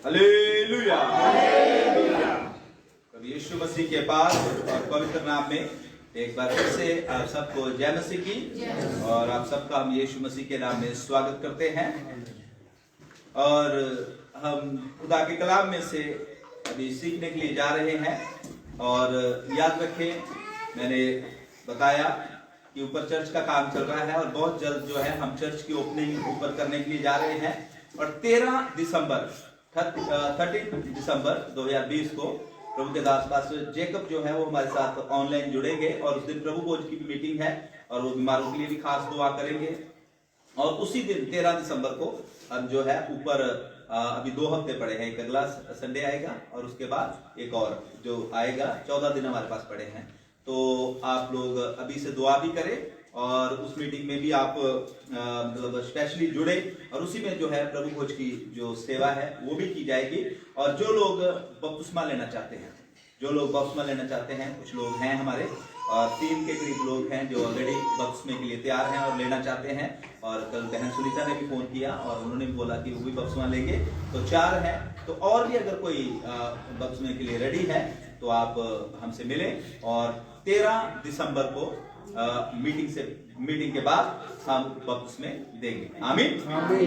Hallelujah. प्रभु यीशु मसीह के पास और पवित्र नाम में एक बार फिर से आप सबको जय मसीह की, और आप सबका हम यीशु मसीह के नाम में स्वागत करते हैं। और हम खुदा के कलाम में से अभी सीखने के लिए जा रहे हैं। और याद रखें, मैंने बताया कि ऊपर चर्च का काम चल रहा है और बहुत जल्द जो है हम चर्च की ओपनिंग ऊपर करने के लिए जा रहे हैं। और 13 दिसंबर 2020 को प्रभु के दास पास्टर जेकब जो है वो हमारे साथ ऑनलाइन जुड़ेंगे, और उस दिन प्रभु भोज की भी मीटिंग है और वो बीमारों के लिए भी खास दुआ करेंगे। और उसी दिन 13 दिसंबर को हम जो है ऊपर अभी 2 हफ्ते पड़े हैं, एक अगला संडे आएगा और उसके बाद एक और जो आएगा, 14 दिन हमारे पास पड़े हैं। तो आप लोग अभी से दुआ भी करें और उस मीटिंग में भी आप मतलब स्पेशली जुड़े, और उसी में जो है प्रभु भोज की जो सेवा है वो भी की जाएगी। और जो लोग बपतिस्मा लेना चाहते हैं, कुछ लोग हैं हमारे, और 3 के करीब लोग हैं जो ऑलरेडी बपतिस्मे के लिए तैयार हैं और लेना चाहते हैं। और कल बहन सुनीता ने भी फोन किया और उन्होंने बोला कि वो भी बपतिस्मा लेंगे, तो 4 हैं। तो और भी अगर कोई बपतिस्मे के लिए रेडी है तो आप हमसे मिलें, और 13 दिसंबर को मीटिंग के बाद हम बपतिस्मे देंगे। आमीन,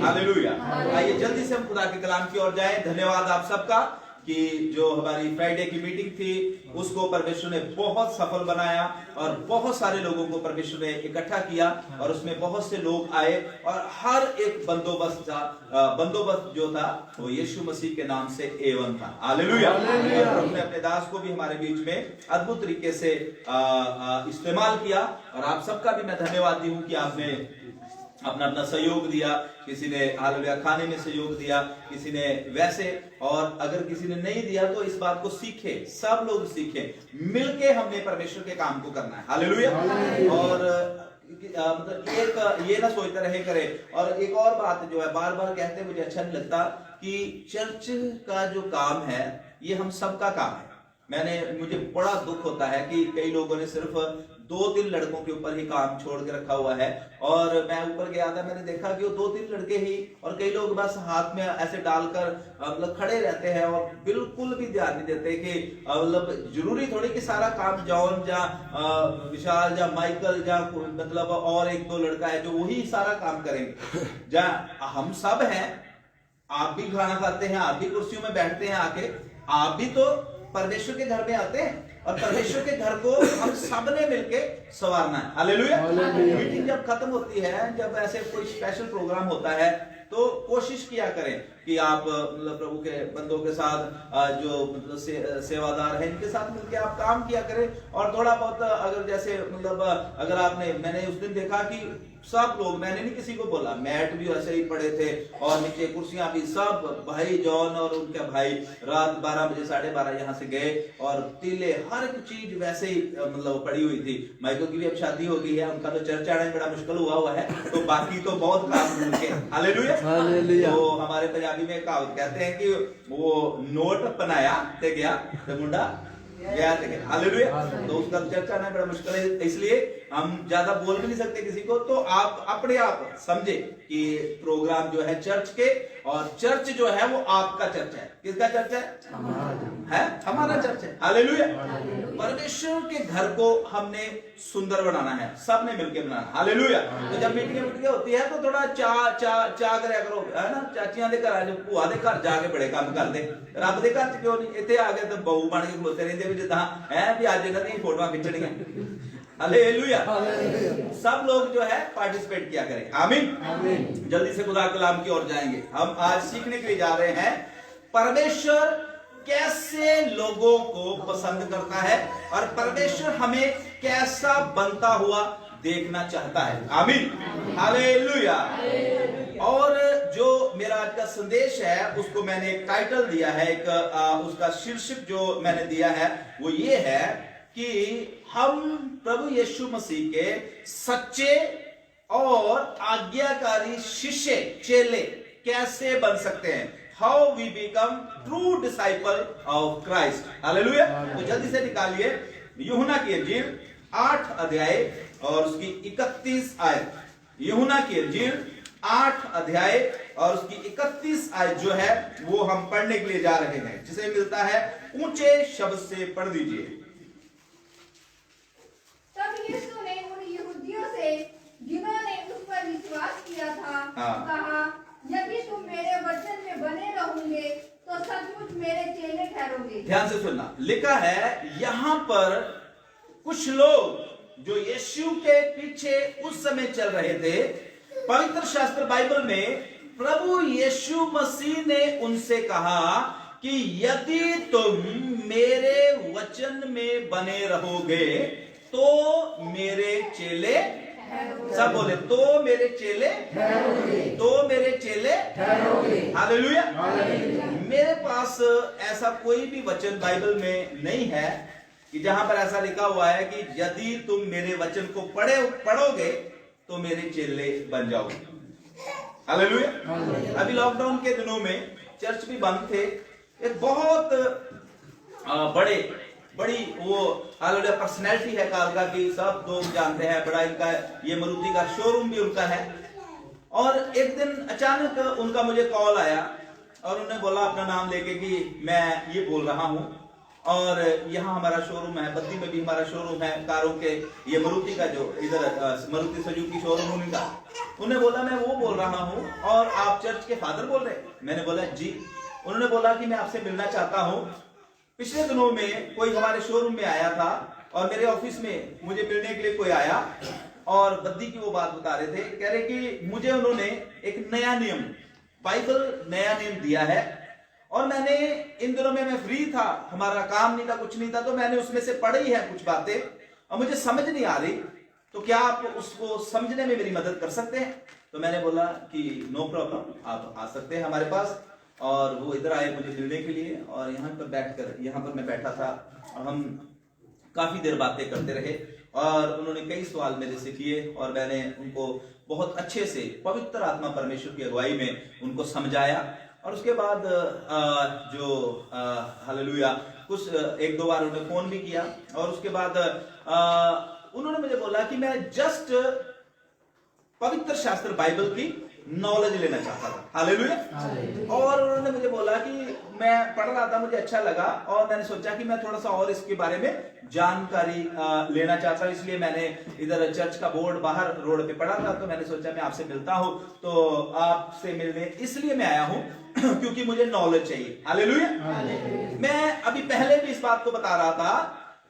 हालेलुया। आइए जल्दी से हम खुदा के कलाम की ओर जाएं। धन्यवाद आप सबका कि जो हमारी फ्राइडे की मीटिंग थी उसको परमेश्वर ने बहुत सफल बनाया, और बहुत सारे लोगों को परमेश्वर ने इकट्ठा किया, और उसमें बहुत से लोग आए, और हर एक बंदोबस्त जो था वो यीशु मसीह के नाम से A1 था। हालेलुया। प्रभु ने अपने दास को भी हमारे बीच में अद्भुत तरीके से इस्तेमाल किया, और आप सबका भी मैं धन्यवाद दी हूँ कि आपने अपना सहयोग दिया। किसी ने हालेलुया खाने में सहयोग दिया, किसी ने वैसे, और अगर किसी ने नहीं दिया तो इस बात को सीखे, सब लोग सीखे, मिलके हमने परमेश्वर के काम को करना है। हालेलुया। और मतलब एक ये ना सोचते रहे करे। और एक और बात जो है, बार बार कहते मुझे अच्छा नहीं लगता कि चर्च का जो काम है ये हम सबका काम है। मुझे बड़ा दुख होता है कि कई लोगों ने सिर्फ 2-3 लड़कों के ऊपर ही काम छोड़ के रखा हुआ है। और मैं ऊपर गया था, मैंने देखा कि वो 2-3 लड़के ही, और कई लोग बस हाथ में ऐसे डालकर मतलब खड़े रहते हैं और बिल्कुल भी ध्यान नहीं देते कि मतलब जरूरी थोड़ी कि सारा काम जॉन या विशाल या माइकल या मतलब और 1-2 लड़का है जो वही सारा काम करेंगे। जा हम सब हैं, आप भी खाना खाते हैं, आप भी कुर्सियों में बैठते हैं आके, आप भी तो परमेश्वर के घर में आते हैं, और परमेश्वर के घर को हम सब ने मिलके संवारना है। हालेलुया। मीटिंग जब खत्म होती है, जब ऐसे कोई स्पेशल प्रोग्राम होता है, तो कोशिश किया करें कि आप मतलब प्रभु के बंदों के साथ जो मतलब सेवादार हैं इनके साथ मिलके आप काम किया करें। और थोड़ा बहुत अगर जैसे मतलब अगर मैंने उस दिन देखा कि सब लोग, मैंने नहीं किसी को बोला, मैट भी ऐसे ही पड़े थे और नीचे कुर्सियां भी, सब भाई जॉन और उनका भाई रात 12 बजे 12:30 यहाँ से गए, और तीले हर एक चीज वैसे ही मतलब पड़ी हुई थी। माइकल की भी अब शादी हो गई है, उनका तो चर्च आना बड़ा मुश्किल हुआ है, तो बाकी तो बहुत काम उनके। हालेलुया। तो हमारे पंजाबी में कहावत कहते हैं कि वो नोट बनाया ते गया तो मुंडा गया। हालेलुया। तो उसका चर्चा आना बड़ा मुश्किल है, इसलिए हम ज्यादा बोल भी नहीं सकते किसी को। तो आप अपने आप समझे कि प्रोग्राम जो है चर्च के, और चर्च जो है वो आपका चर्च है। किसका चर्च है? हमारा चर्च है। हालेलुया। परमेश्वर के घर को हमने सुंदर बनाना है, सबने मिलकर बनाना। हालेलुया। तो जब मीटिंग होती है तो थोड़ा चा करया करो, है ना। चाचियां दे घर, जो भूआ दे घर जाके बड़े काम करते, रब दे घर क्यों नहीं? इतने आ गए तो बहू बन के खलोते रहते भी जिदा है भी आज इन्हां दी फोटोआं खिंचणियां। हालेलुया। सब लोग जो है पार्टिसिपेट किया करें। आमीन। जल्दी से खुदा कलाम की ओर जाएंगे। हम आज सीखने के लिए जा रहे हैं परमेश्वर कैसे लोगों को पसंद करता है, और परमेश्वर हमें कैसा बनता हुआ देखना चाहता है। आमीन, हालेलुया। और जो मेरा आज का संदेश है उसको मैंने एक टाइटल दिया है, एक उसका शीर्षक जो मैंने दिया है वो ये है कि हम प्रभु यीशु मसीह के सच्चे और आज्ञाकारी शिष्य, चेले कैसे बन सकते हैं। How we become true disciple of Christ. Hallelujah. तो जल्दी से निकालिए यूहन्ना की इंजील 8 अध्याय और उसकी 31 आयत। यूहन्ना की इंजील 8 अध्याय और उसकी 31 आयत जो है वो हम पढ़ने के लिए जा रहे हैं, जिसे मिलता है ऊंचे शब्द से पढ़ दीजिए। तब यीशु ने उन यहूदियों से जिन्होंने उस पर विश्वास किया था कहा, यदि तुम मेरे वचन में बने रहोगे तो सचमुच मेरे चेले ठहरोगे। ध्यान से सुनना, लिखा है यहां पर कुछ लोग जो यीशु के पीछे उस समय चल रहे थे, पवित्र शास्त्र बाइबल में प्रभु यीशु मसीह ने उनसे कहा कि यदि तुम मेरे वचन में बने रहोगे तो मेरे चेले, सब बोले तो मेरे चेले, तो मेरे चेले, हालेलुया। मेरे पास ऐसा कोई भी वचन बाइबल में नहीं है कि जहां पर ऐसा लिखा हुआ है कि यदि तुम मेरे वचन को पढ़ोगे तो मेरे चेले बन जाओगे। हालेलुया। अभी लॉकडाउन के दिनों में चर्च भी बंद थे, एक बहुत बड़ी वो हालेलुया पर्सनैलिटी है कालका की, सब लोग जानते हैं, बड़ा इनका ये मारुति का शोरूम भी उनका है। और एक दिन अचानक उनका मुझे कॉल आया और उन्होंने बोला अपना नाम लेके कि मैं ये बोल रहा हूं और यहाँ हमारा शोरूम है, बद्दी में भी हमारा शोरूम है कारों के, ये मारुति का जो इधर मारुति सुजुकी शोरूम उनका। उन्होंने बोला मैं वो बोल रहा हूँ और आप चर्च के फादर बोल रहे हैं? मैंने बोला जी। उन्होंने बोला कि मैं आपसे मिलना चाहता हूँ, पिछले दिनों में कोई हमारे शोरूम में आया था और मेरे ऑफिस में मुझे मिलने के लिए कोई आया और बद्दी की वो बात बता रहे थे, कह रहे कि मुझे उन्होंने एक नया नियम, बाइबल नया नियम दिया है और मैंने इन दिनों में मैं फ्री था, हमारा काम नहीं था, कुछ नहीं था, तो मैंने उसमें से पढ़ी है कुछ बातें और मुझे समझ नहीं आ रही, तो क्या आप उसको समझने में मेरी मदद कर सकते हैं? तो मैंने बोला कि नो प्रॉब्लम, आप आ सकते हैं हमारे पास। और वो इधर आए मुझे मिलने के लिए और यहाँ पर मैं बैठा था और हम काफी देर बातें करते रहे और उन्होंने कई सवाल मेरे से किए और मैंने उनको बहुत अच्छे से पवित्र आत्मा परमेश्वर की अगुवाई में उनको समझाया। और उसके बाद हालेलुया कुछ एक दो बार उन्होंने फोन भी किया और उसके बाद उन्होंने मुझे बोला कि मैं जस्ट पवित्र शास्त्र बाइबल की नॉलेज लेना चाहता था। हालेलुया। और उन्होंने मुझे बोला कि मैं पढ़ रहा था, मुझे अच्छा लगा और मैंने सोचा कि मैं थोड़ा सा और इसके बारे में जानकारी लेना चाहता हूं, इसलिए मैंने इधर चर्च का बोर्ड बाहर रोड पे पड़ा था, तो मैंने सोचा मैं आपसे मिलता हूं, तो आपसे मिलने इसलिए मैं आया हूं क्योंकि मुझे नॉलेज चाहिए। हालेलुया। मैं अभी पहले भी इस बात को बता रहा था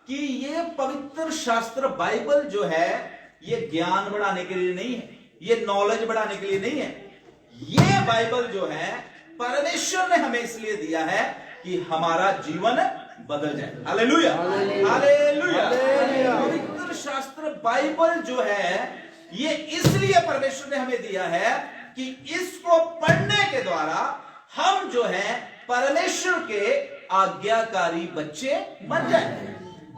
कि ये पवित्र शास्त्र बाइबल जो है ये ज्ञान बढ़ाने के लिए नहीं है, ये नॉलेज बढ़ाने के लिए नहीं है, ये बाइबल जो है परमेश्वर ने हमें इसलिए दिया है कि हमारा जीवन बदल जाए। Hallelujah, hallelujah. पवित्र शास्त्र बाइबल जो है ये इसलिए परमेश्वर ने हमें दिया है कि इसको पढ़ने के द्वारा हम जो है परमेश्वर के आज्ञाकारी बच्चे बन जाए।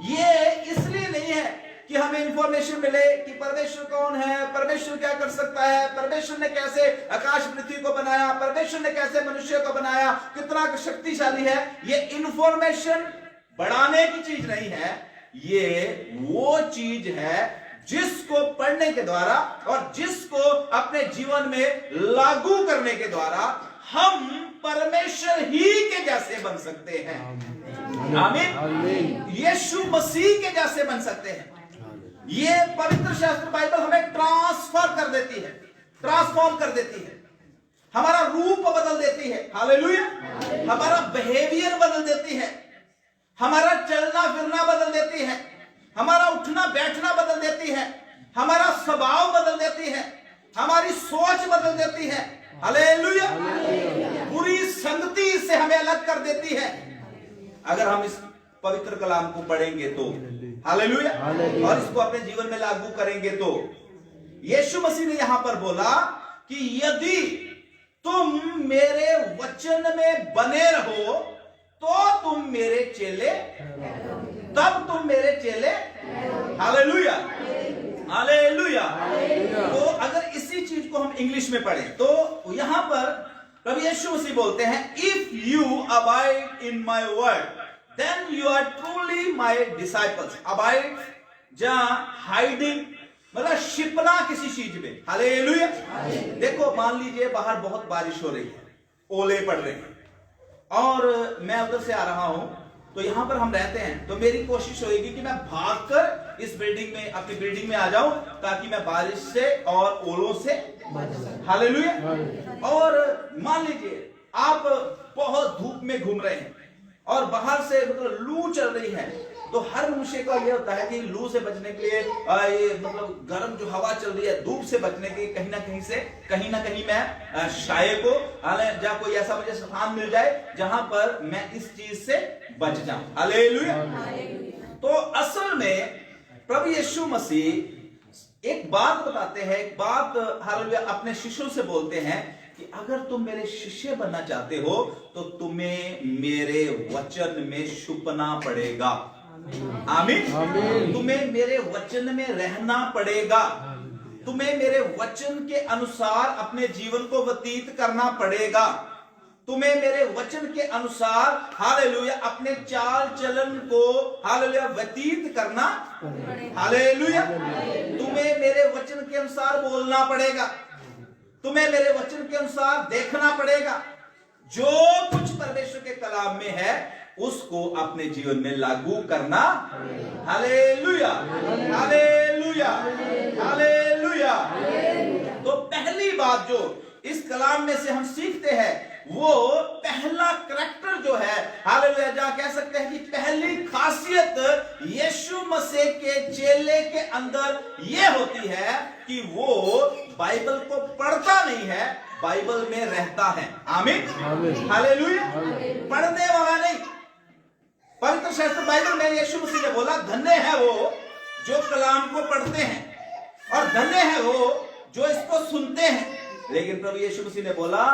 ये इसलिए नहीं है कि हमें इंफॉर्मेशन मिले कि परमेश्वर कौन है, परमेश्वर क्या कर सकता है, परमेश्वर ने कैसे आकाश पृथ्वी को बनाया, परमेश्वर ने कैसे मनुष्य को बनाया, कितना शक्तिशाली है। ये इंफॉर्मेशन बढ़ाने की चीज नहीं है, ये वो चीज है जिसको पढ़ने के द्वारा और जिसको अपने जीवन में लागू करने के द्वारा हम परमेश्वर ही के जैसे बन सकते हैं। आमीन। यीशु मसीह के जैसे बन सकते हैं। ये पवित्र शास्त्र बाइबल हमें ट्रांसफर कर देती है, ट्रांसफॉर्म कर देती है, हमारा रूप बदल देती है। हालेलुया। हमारा बिहेवियर बदल देती है, हमारा चलना फिरना बदल देती है, हमारा उठना बैठना बदल देती है, हमारा स्वभाव बदल देती है, हमारी सोच बदल देती है। हालेलुया। बुरी संगति से हमें अलग कर देती है अगर हम इस पवित्र कलाम को पढ़ेंगे तो। हालेलुया। और इसको अपने जीवन में लागू करेंगे तो। यीशु मसीह ने यहां पर बोला कि यदि तुम मेरे वचन में बने रहो तो तुम मेरे चेले, तब तुम मेरे चेले। Hallelujah, hallelujah. तो अगर इसी चीज को हम इंग्लिश में पढ़ें तो यहां पर प्रभु यीशु मसीह बोलते हैं, if you abide in my word then you are truly my disciples। abide जहां hiding मतलब शिपना किसी चीज में। हालेलुया। देखो मान लीजिए बाहर बहुत बारिश हो रही है, ओले पड़ रहे हैं, और मैं उधर से आ रहा हूं, तो यहां पर हम रहते हैं, तो मेरी कोशिश होगी कि मैं भागकर इस बिल्डिंग में, अपनी बिल्डिंग में आ जाऊं, ताकि मैं बारिश से और ओलों से। हालेलुया। और मान लीजिए आप बहुत धूप में घूम रहे हैं और बाहर से मतलब लू चल रही है, तो हर मनुष्य का यह होता है कि लू से बचने के लिए ये मतलब गर्म जो हवा चल रही है, धूप से बचने के लिए कहीं ना कहीं मैं शाये को जहाँ कोई ऐसा मुझे स्थान मिल जाए जहां पर मैं इस चीज से बच जाऊं। हालेलुया। तो असल में प्रभु यीशु मसीह एक बात बताते हैं, एक बात हालेलुया अपने शिष्यों से बोलते हैं कि अगर तुम मेरे शिष्य बनना चाहते हो तो तुम्हें मेरे वचन में छुपना पड़ेगा। आमीन। तुम्हें मेरे वचन में रहना पड़ेगा, तुम्हें मेरे वचन के अनुसार अपने जीवन को व्यतीत करना पड़ेगा, तुम्हें मेरे वचन के अनुसार हालेलुया अपने चाल चलन को हालेलुया व्यतीत करना। हालेलुया। तुम्हें मेरे वचन के अनुसार बोलना पड़ेगा, तुम्हें मेरे वचन के अनुसार देखना पड़ेगा, जो कुछ परमेश्वर के कलाम में है उसको अपने जीवन में लागू करना। हालेलुया। हालेलुया। हालेलुया। तो पहली बात जो इस कलाम में से हम सीखते हैं, वो पहला करैक्टर जो है, हालेलुया, जहां कह सकते हैं कि पहली खासियत यीशु मसीह के चेले के अंदर ये होती है कि वो बाइबल को पढ़ता नहीं है, बाइबल में रहता है। आमीन। हालेलुया। पढ़ने वाला नहीं। पवित्र शास्त्र बाइबल में यीशु मसीह ने बोला, धन्य है वो जो कलाम को पढ़ते हैं और धन्य है वो जो इसको सुनते हैं। लेकिन प्रभु यीशु मसीह ने बोला,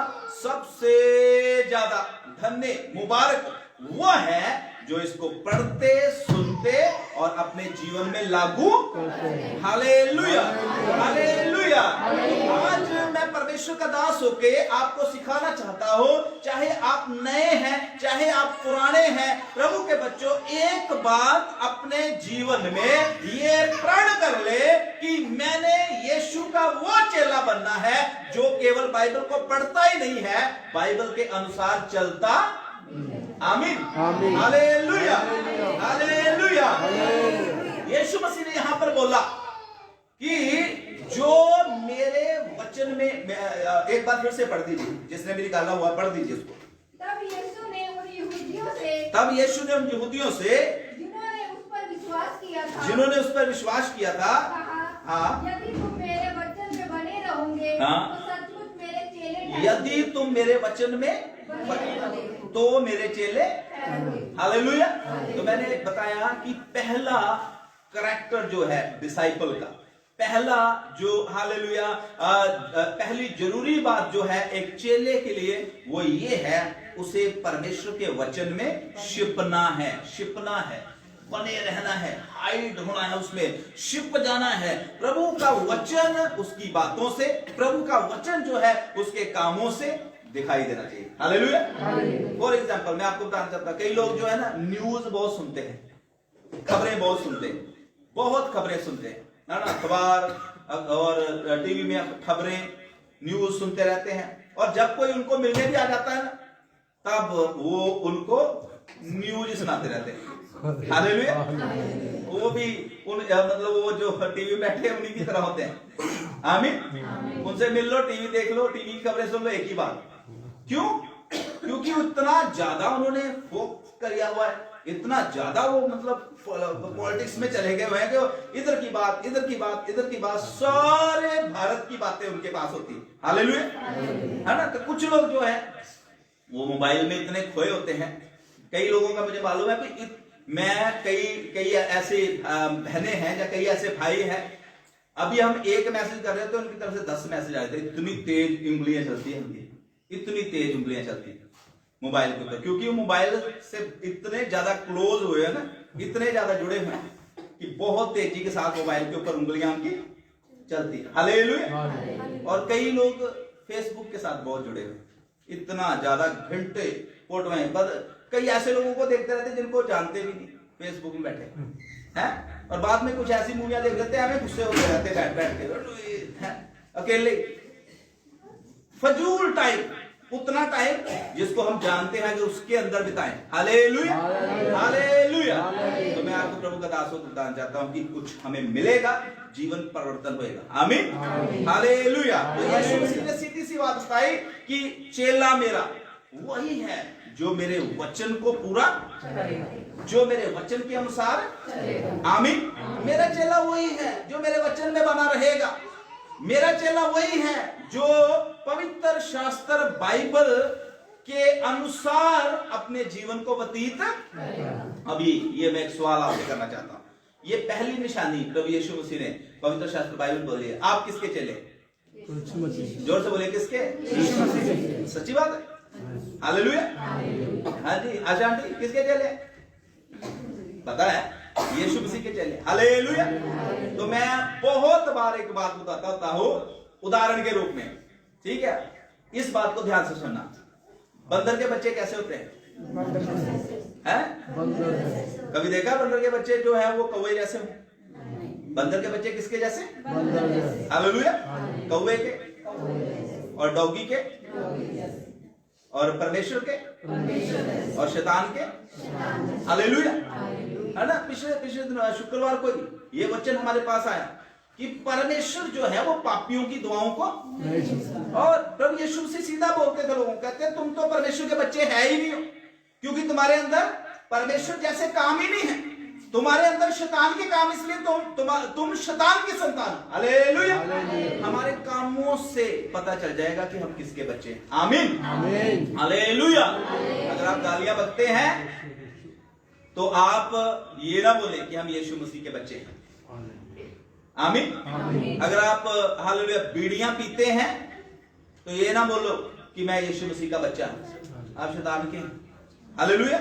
सबसे ज्यादा धन्य मुबारक वो है जो इसको पढ़ते, सुनते और अपने जीवन में लागू। हालेलुया। हालेलुया। आज मैं परमेश्वर का दास होके आपको सिखाना चाहता हूं, चाहे आप नए हैं चाहे आप पुराने हैं, प्रभु के बच्चों, एक बात अपने जीवन में ये प्रण कर ले कि मैंने यीशु का वो चेला बनना है जो केवल बाइबल को पढ़ता ही नहीं है, बाइबल के अनुसार चलता। आमीन। हालेलुया। हालेलुया। यीशु मसीह ने यहां पर बोला कि जो मेरे वचन में, एक बार फिर से पढ़ दीजिए, जिसने मेरी गाला हुआ पढ़ दीजिए उसको। तब यीशु ने उन यहूदियों से जिन्होंने उस पर विश्वास किया था हाँ, यदि तुम मेरे वचन में बने रहोगे तो सचमुच मेरे चेले। यदि तुम मेरे वचन में तो मेरे चेले। हालेलुया। तो मैंने बताया कि पहला करैक्टर जो है डिसाइपल का, पहला जो हालेलुया पहली जरूरी बात जो है एक चेले के लिए, वो ये है, उसे परमेश्वर के वचन में छिपना है। छिपना है, बने रहना है, हाइड होना है, उसमें छिप जाना है। प्रभु का वचन उसकी बातों से, प्रभु का वचन जो है उसके कामों से दिखाई देना चाहिए। हालेलुया। फॉर एग्जाम्पल मैं आपको बताना चाहता हूं, कई लोग जो है ना न्यूज बहुत सुनते हैं, खबरें बहुत सुनते हैं, बहुत खबरें सुनते हैं, है ना, अखबार और टीवी में खबरें, न्यूज सुनते रहते हैं, और जब कोई उनको मिलने भी आ जाता है ना, तब वो उनको न्यूज सुनाते रहते हैं। हालेलुया। वो भी मतलब वो जो टीवी में बैठे हैं उन्हीं की तरह होते हैं। आमीन। उनसे मिल लो, टीवी देख लो, टीवी की खबरें सुन लो, एक ही बात। क्यों? क्योंकि उतना ज्यादा उन्होंने फोकस किया हुआ है, इतना ज्यादा वो मतलब पॉलिटिक्स में चले गए हैं कि इधर की बात, इधर की बात, इधर की बात, सारे भारत की बातें उनके पास होती है। हालेलुया। है ना। तो कुछ लोग जो है वो मोबाइल में इतने खोए होते हैं। कई लोगों का मुझे मालूम है कि मैं कई ऐसे बहनें हैं या कई ऐसे भाई हैं, अभी हम एक मैसेज कर रहे थे, उनकी तरफ से 10 मैसेज आए थे। इतनी तेज उंगलियां चलती हैं उनकी, इतनी तेज उंगलियां चलती हैं मोबाइल के ऊपर, क्योंकि वो मोबाइल से इतने ज्यादा क्लोज हुए हैं ना, इतने ज्यादा जुड़े हुए हैं कि बहुत तेजी के साथ मोबाइल के ऊपर उंगलियां उनकी चलती है। हालेलुया। और कई लोग फेसबुक के साथ बहुत जुड़े हुए, इतना ज्यादा घंटे फोटो। कई ऐसे लोगों को देखते रहते जिनको जानते भी नहीं, फेसबुक में बैठे। है, और बाद में कुछ ऐसी मूवियां देख लेते हैं, हमें गुस्से होते रहते बैठ बैठ के हैं, अकेले। फजूल टाइम, उतना टाइम जिसको हम जानते हैं कि उसके अंदर बिताएं। Hallelujah, hallelujah. तो मैं आपको प्रभु का दास होकर बताना चाहता हूं कि कुछ हमें मिलेगा, जीवन परिवर्तन होएगा। आमीन, हालेलुया। तो यीशु मसीह ने सीधी सी बात बताई कि चेला मेरा वही है जो मेरे वचन को पूरा, जो मेरे वचन के अनुसार, आमीन। मेरा चेला वही है जो मेरे वचन में बना रहेगा। मेरा चेला वही है जो पवित्र शास्त्र बाइबल के अनुसार अपने जीवन को व्यतीत। अभी ये मैं एक सवाल आपसे करना चाहता हूं। ये पहली निशानी प्रभु यीशु मसीह ने पवित्र शास्त्र बाइबल बोली है। आप किसके चेले? जोर से बोले, किसके? सच्ची बात है? हालेलुया। हाँ जी, आशा आंटी किसके चेले? पता है, यीशु मसीह के चेले। हालेलुया। तो मैं बहुत बार एक बात बताता होता हूं उदाहरण के रूप में, ठीक है? इस बात को ध्यान से सुनना। बंदर के बच्चे कैसे होते हैं? कभी देखा बंदर के बच्चे जो है वो कौवे जैसे हो? बंदर के बच्चे किसके जैसे? हालेलुया। कौवे के, और डॉगी के, और परमेश्वर के, और शैतान के। हालेलुया, है ना? पिछले दिन शुक्रवार को ये वचन हमारे पास आया कि परमेश्वर जो है वो पापियों की दुआओं को, और प्रभु यीशु से सीधा बोलते थे लोगों, कहते हैं तुम तो परमेश्वर के बच्चे है ही नहीं हो, क्योंकि तुम्हारे अंदर परमेश्वर जैसे काम ही नहीं है, तुम्हारे अंदर शैतान के काम, इसलिए तुम शैतान की संतान। हालेलुया। हमारे कामों से पता चल जाएगा कि हम किसके बच्चे हैं। आमीन, आमीन, हालेलुया। अगर आप गालियां बकते हैं तो आप ये ना बोले कि हम यीशु मसीह के बच्चे हैं। आमीन। अगर आप हालेलुया बीड़ियां पीते हैं तो ये ना बोलो कि मैं यीशु मसीह का बच्चा हूं, आप शैतान के हैं। Hallelujah,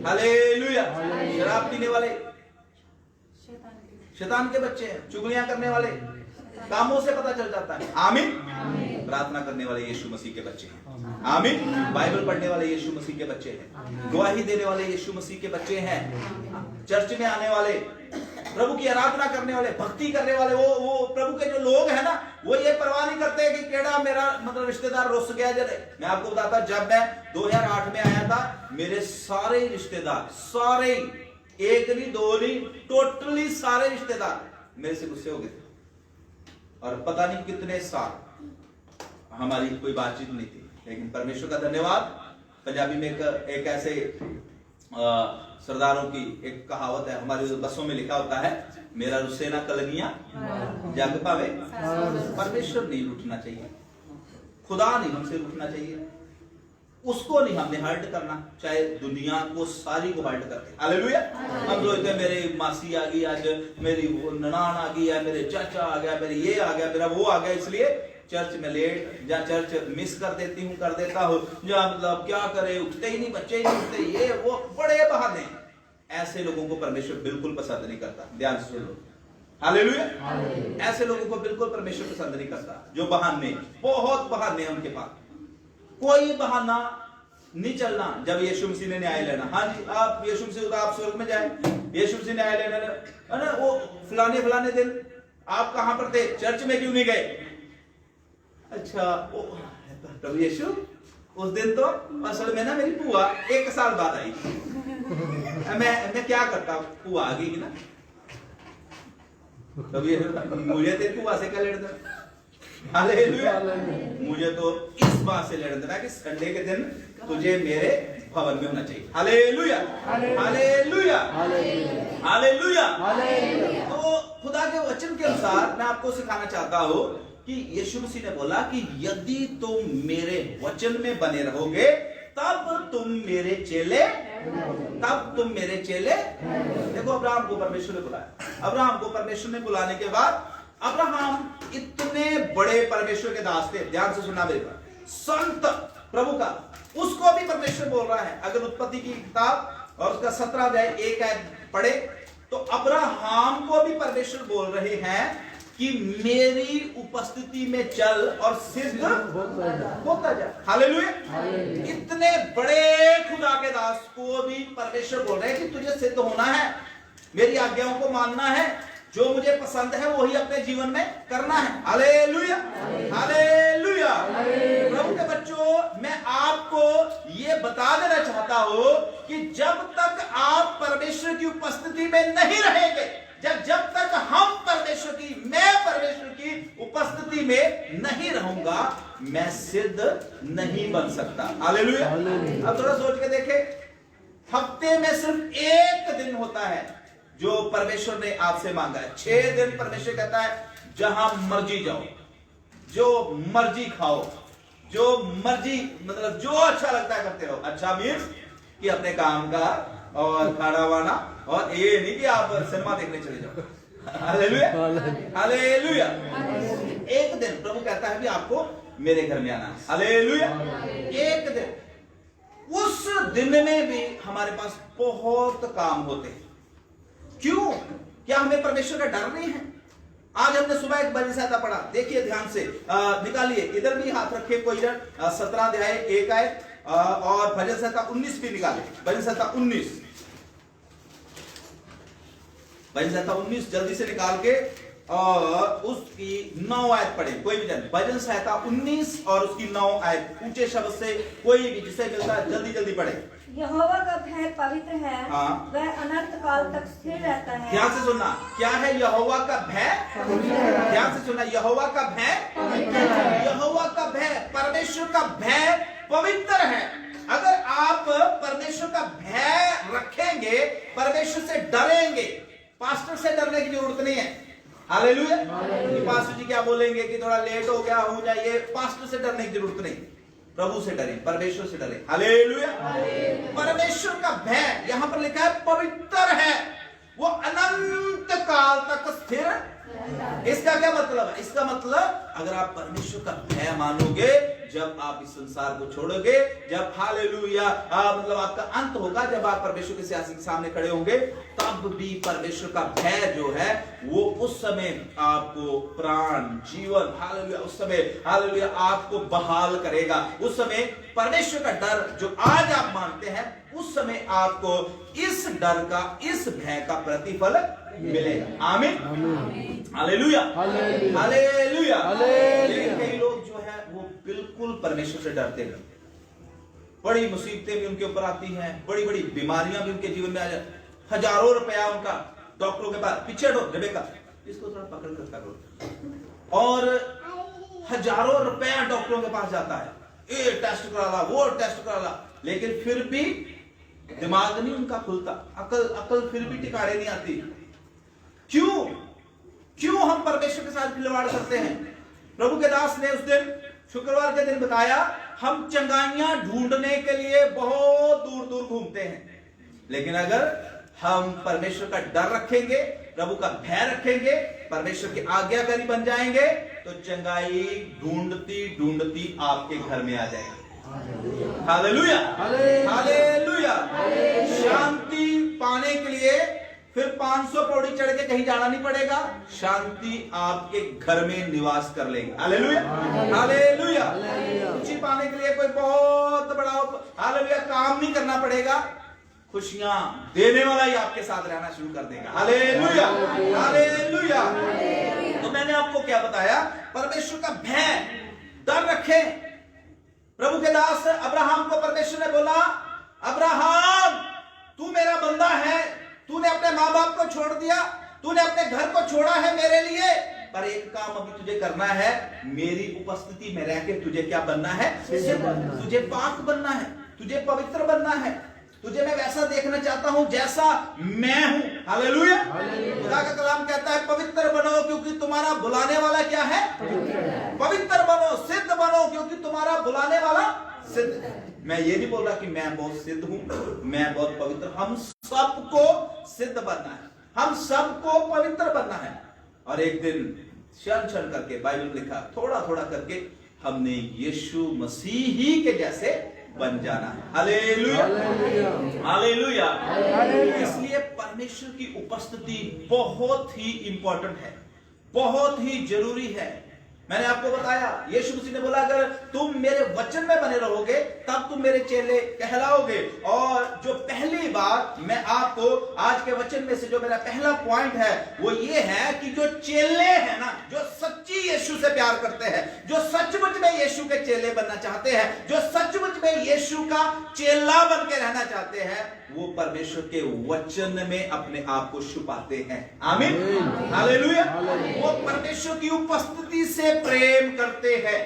hallelujah. शराब पीने वाले शैतान के बच्चे हैं। चुगलियां करने वाले कामों से पता चल जाता है। आमीन। प्रार्थना करने वाले यीशु मसीह के बच्चे हैं। आमीन। बाइबल पढ़ने वाले यीशु मसीह के बच्चे हैं। गवाही देने वाले यीशु मसीह के बच्चे हैं। चर्च में आने वाले, प्रभु की आराधना करने वाले, भक्ति करने वाले, वो प्रभु के जो लोग हैं ना, वो ये परवाह नहीं करते कि केड़ा मेरा मतलब रिश्तेदार रुस गया जरे। मैं आपको बताता, जब मैं 2008 में आया था, मेरे सारे रिश्तेदार, सारे, एक नहीं दो नहीं, टोटली सारे रिश्तेदार मेरे से गुस्से हो गए थे, और पता नहीं कितने साल हमारी कोई बातचीत नहीं थी। लेकिन परमेश्वर का धन्यवाद, पंजाबी में एक ऐसे सरदारों की एक कहावत है, हमारे बसों में लिखा होता है, मेरा रुस्से ना कलगियां जग पावे। परमेश्वर नहीं रूठना चाहिए, खुदा नहीं हमसे रूठना चाहिए, उसको नहीं हमने हर्ट करना, चाहे दुनिया को सारी को हर्ट करके। हालेलुया। हम सोचते हैं मेरी मासी आ गई, आज मेरी ननान आ गई है, मेरे चाचा आ गया, मेरे ये आ गया, मेरा वो आ गया, इसलिए चर्च में लेट या चर्च मिस कर देता हूँ, या मतलब क्या करे, उठते ही नहीं, बच्चे ही नहीं उठते, ये वो बड़े बहाने। ऐसे लोगों को परमेश्वर बिल्कुल पसंद नहीं करता। ध्यान से सुन लो। हालेलुया। ऐसे लोगों को बिल्कुल परमेश्वर पसंद नहीं करता, जो बहाने, बहुत बहाने उनके पास, कोई बहाना नहीं चलना। जब यीशु मसीह ने न्याय लेना, हाँ जी आप यीशु मसीह, आप स्वर्ग में जाए, यीशु मसीह न्याय लेना है ना, वो फलाने दिन आप कहां पर थे, चर्च में क्यों नहीं गए? अच्छा, प्रभु यीशु उस दिन तो असल में ना मेरी बुआ 1 साल बाद आई, मैं क्या करता, बुआ आ गई ना, प्रभु यीशु मुझे तेरी बुआ से क्या लेना देना? हालेलुया। मुझे तो इस बात से लेना देना कि संडे के दिन तुझे मेरे भवन में होना चाहिए। Hallelujah, hallelujah, hallelujah. तो खुदा के वचन के अनुसार मैं आपको सिखाना चाहता हूं कि यीशु मसीह ने बोला कि यदि तुम मेरे वचन में बने रहोगे तब तुम मेरे चेले, तब तुम मेरे चेले। देखो अब्राहम को परमेश्वर ने बुलाया, अब्राहम को परमेश्वर ने बुलाने के बाद अब्राहम इतने बड़े परमेश्वर के दास थे। ध्यान से सुनना मेरे बात, संत प्रभु का, उसको भी परमेश्वर बोल रहा है। अगर उत्पत्ति की किताब और उसका 17 अध्याय 1 आयत पढ़े तो अब्राहम को भी परमेश्वर बोल रहे हैं कि मेरी उपस्थिति में चल और सिद्ध होता जा। हालेलुया। इतने बड़े खुदा के दास को भी परमेश्वर बोल रहे हैं कि तुझे सिद्ध होना है, मेरी आज्ञाओं को मानना है, जो मुझे पसंद है वही अपने जीवन में करना है। Hallelujah, hallelujah. प्रभु के बच्चों, मैं आपको ये बता देना चाहता हूं कि जब तक आप परमेश्वर की उपस्थिति में नहीं रहेंगे, जब तक हम मैं परमेश्वर की उपस्थिति में नहीं रहूंगा, मैं सिद्ध नहीं बन सकता। हालेलुया। अब थोड़ा सोच के देखें, हफ्ते में सिर्फ एक दिन होता है जो परमेश्वर ने आपसे मांगा है। 6 दिन परमेश्वर कहता है जहां मर्जी जाओ, जो मर्जी खाओ, जो मर्जी, मतलब जो अच्छा लगता है करते रहो। अच्छा मीन्स कि अपने काम का और खाना वाना, और ये नहीं कि आप सिनेमा देखने चले जाओ। Hallelujah, hallelujah. एक दिन प्रभु कहता है भी आपको मेरे घर में आना। हालेलुया, एक दिन। उस दिन में भी हमारे पास बहुत काम होते हैं। क्यों? क्या हमें परमेश्वर का डर नहीं है? आज हमने सुबह एक भजन संहिता पढ़ा, देखिए ध्यान से, निकालिए, इधर भी हाथ रखिए, कोई इधर 17 अध्याय 1 आयत, और भजन संहिता 19 भी निकाले। भजन संहिता 19, भजन संहिता 19 जल्दी से निकाल के और उसकी 9 आयत पढ़े। कोई भी जन भजन संहिता 19 और उसकी 9 आयत ऊंचे शब्द से कोई भी जिसे मिलता है जल्दी जल्दी पढ़े। यहोवा का भय पवित्र है, हाँ। वह अनंत काल तक स्थिर रहता है। ध्यान से सुनना, क्या है यहोवा का भय? ध्यान से सुनना, यहोवा का भय, यहोवा का भय, परमेश्वर का भय पवित्र है। अगर आप परमेश्वर का भय रखेंगे, परमेश्वर से डरेंगे, पास्टर से डरने की जरूरत नहीं है। हालेलुया। पास्टर जी क्या बोलेंगे कि थोड़ा लेट हो गया, हो जाइए, पास्टर से डरने की जरूरत नहीं। प्रभु से डरें, परमेश्वर से डरें। हालेलुया। परमेश्वर का भय यहां पर लिखा है पवित्र है, वो अनंत काल तक स्थिर। इसका क्या मतलब है? इसका मतलब अगर आप परमेश्वर का भय मानोगे, जब आप इस संसार को छोड़ोगे, जब हालेलुया मतलब आपका अंत होगा, जब आप परमेश्वर के सिंहासन के सामने खड़े होंगे, तब भी परमेश्वर का भय जो है वो उस समय आपको प्राण, जीवन, हालेलुया, उस समय हालेलुया आपको बहाल करेगा। उस समय परमेश्वर का डर जो आज आप मानते हैं, उस समय आपको इस डर का, इस भय का प्रतिफल मिलेगा। आमीन, हालेलुया, हालेलुया। लेकिन कई लोग जो है वो बिल्कुल परमेश्वर से डरते हैं। बड़ी मुसीबतें भी उनके ऊपर आती हैं, बड़ी बड़ी बीमारियां भी उनके जीवन में आ जाती, हजारों रुपया उनका डॉक्टरों के पास, पीछे हटो रेबेका, इसको थोड़ा पकड़ कर करो, और हजारों रुपया डॉक्टरों के पास जाता है, ये टेस्ट करा ला, वो टेस्ट करा ला, लेकिन फिर भी दिमाग नहीं उनका खुलता, अकल फिर भी टिकाने नहीं आती। क्यों हम परमेश्वर के साथ खिलवाड़ करते हैं? प्रभु के दास ने उस दिन शुक्रवार के दिन बताया, हम चंगाइयां ढूंढने के लिए बहुत दूर दूर घूमते हैं, लेकिन अगर हम परमेश्वर का डर रखेंगे, प्रभु का भय रखेंगे, परमेश्वर की आज्ञाकारी बन जाएंगे, तो चंगाई ढूंढती ढूंढती आपके घर में आ जाएगी। Hallelujah, hallelujah. शांति पाने के लिए फिर 500 पौड़ी चढ़ के कहीं जाना नहीं पड़ेगा, शांति आपके घर में निवास कर लेगी। Hallelujah, hallelujah. खुशी पाने के लिए कोई बहुत बड़ा हालेलुया काम नहीं करना पड़ेगा, खुशियां देने वाला ही आपके साथ रहना शुरू कर देगा। Hallelujah, hallelujah. तो मैंने आपको क्या बताया? परमेश्वर का भय, डर रखें। प्रभु के दास अब्राहम को परमेश्वर ने बोला, अब्राहम तू मेरा बंदा है, तूने अपने माँ बाप को छोड़ दिया, तूने अपने घर को छोड़ा है मेरे लिए, पर एक काम अभी तुझे करना है, मेरी उपस्थिति में रह के तुझे क्या बनना है? तुझे पाक बनना है, तुझे पवित्र बनना है, तुझे मैं वैसा देखना चाहता हूं जैसा मैं हूं। हालेलुया। खुदा का कलाम कहता है पवित्र बनो क्योंकि तुम्हारा बुलाने वाला क्या है? पवित्र बनो, सिद्ध बनो क्योंकि तुम्हारा बुलाने वाला सिद्ध है। मैं ये नहीं बोल रहा कि मैं बहुत सिद्ध हूं, मैं बहुत पवित्र। हम सबको सिद्ध बनना है, हम सबको पवित्र बनना है, और एक दिन क्षण क्षण करके, बाइबल में लिखा, थोड़ा थोड़ा करके हमने यीशु मसीह ही के जैसे बन जाना है। Hallelujah, hallelujah. इसलिए परमेश्वर की उपस्थिति बहुत ही इंपॉर्टेंट है, बहुत ही जरूरी है। मैंने आपको बताया, यीशु मसीह ने बोला अगर तुम मेरे वचन में बने रहोगे तब तुम मेरे चेले कहलाओगे। और जो पहली बात मैं आपको आज के वचन में से जो मेरा पहला पॉइंट है वो ये है कि जो चेले हैं ना, जो सच्ची यीशु से प्यार करते हैं, जो सचमुच में यीशु के चेले बनना चाहते हैं, जो सचमुच में यीशु का चेला बन के रहना चाहते हैं, वो परमेश्वर के वचन में अपने आप को छुपाते हैं। आमीन, हालेलुया। वो परमेश्वर की उपस्थिति से प्रेम करते हैं।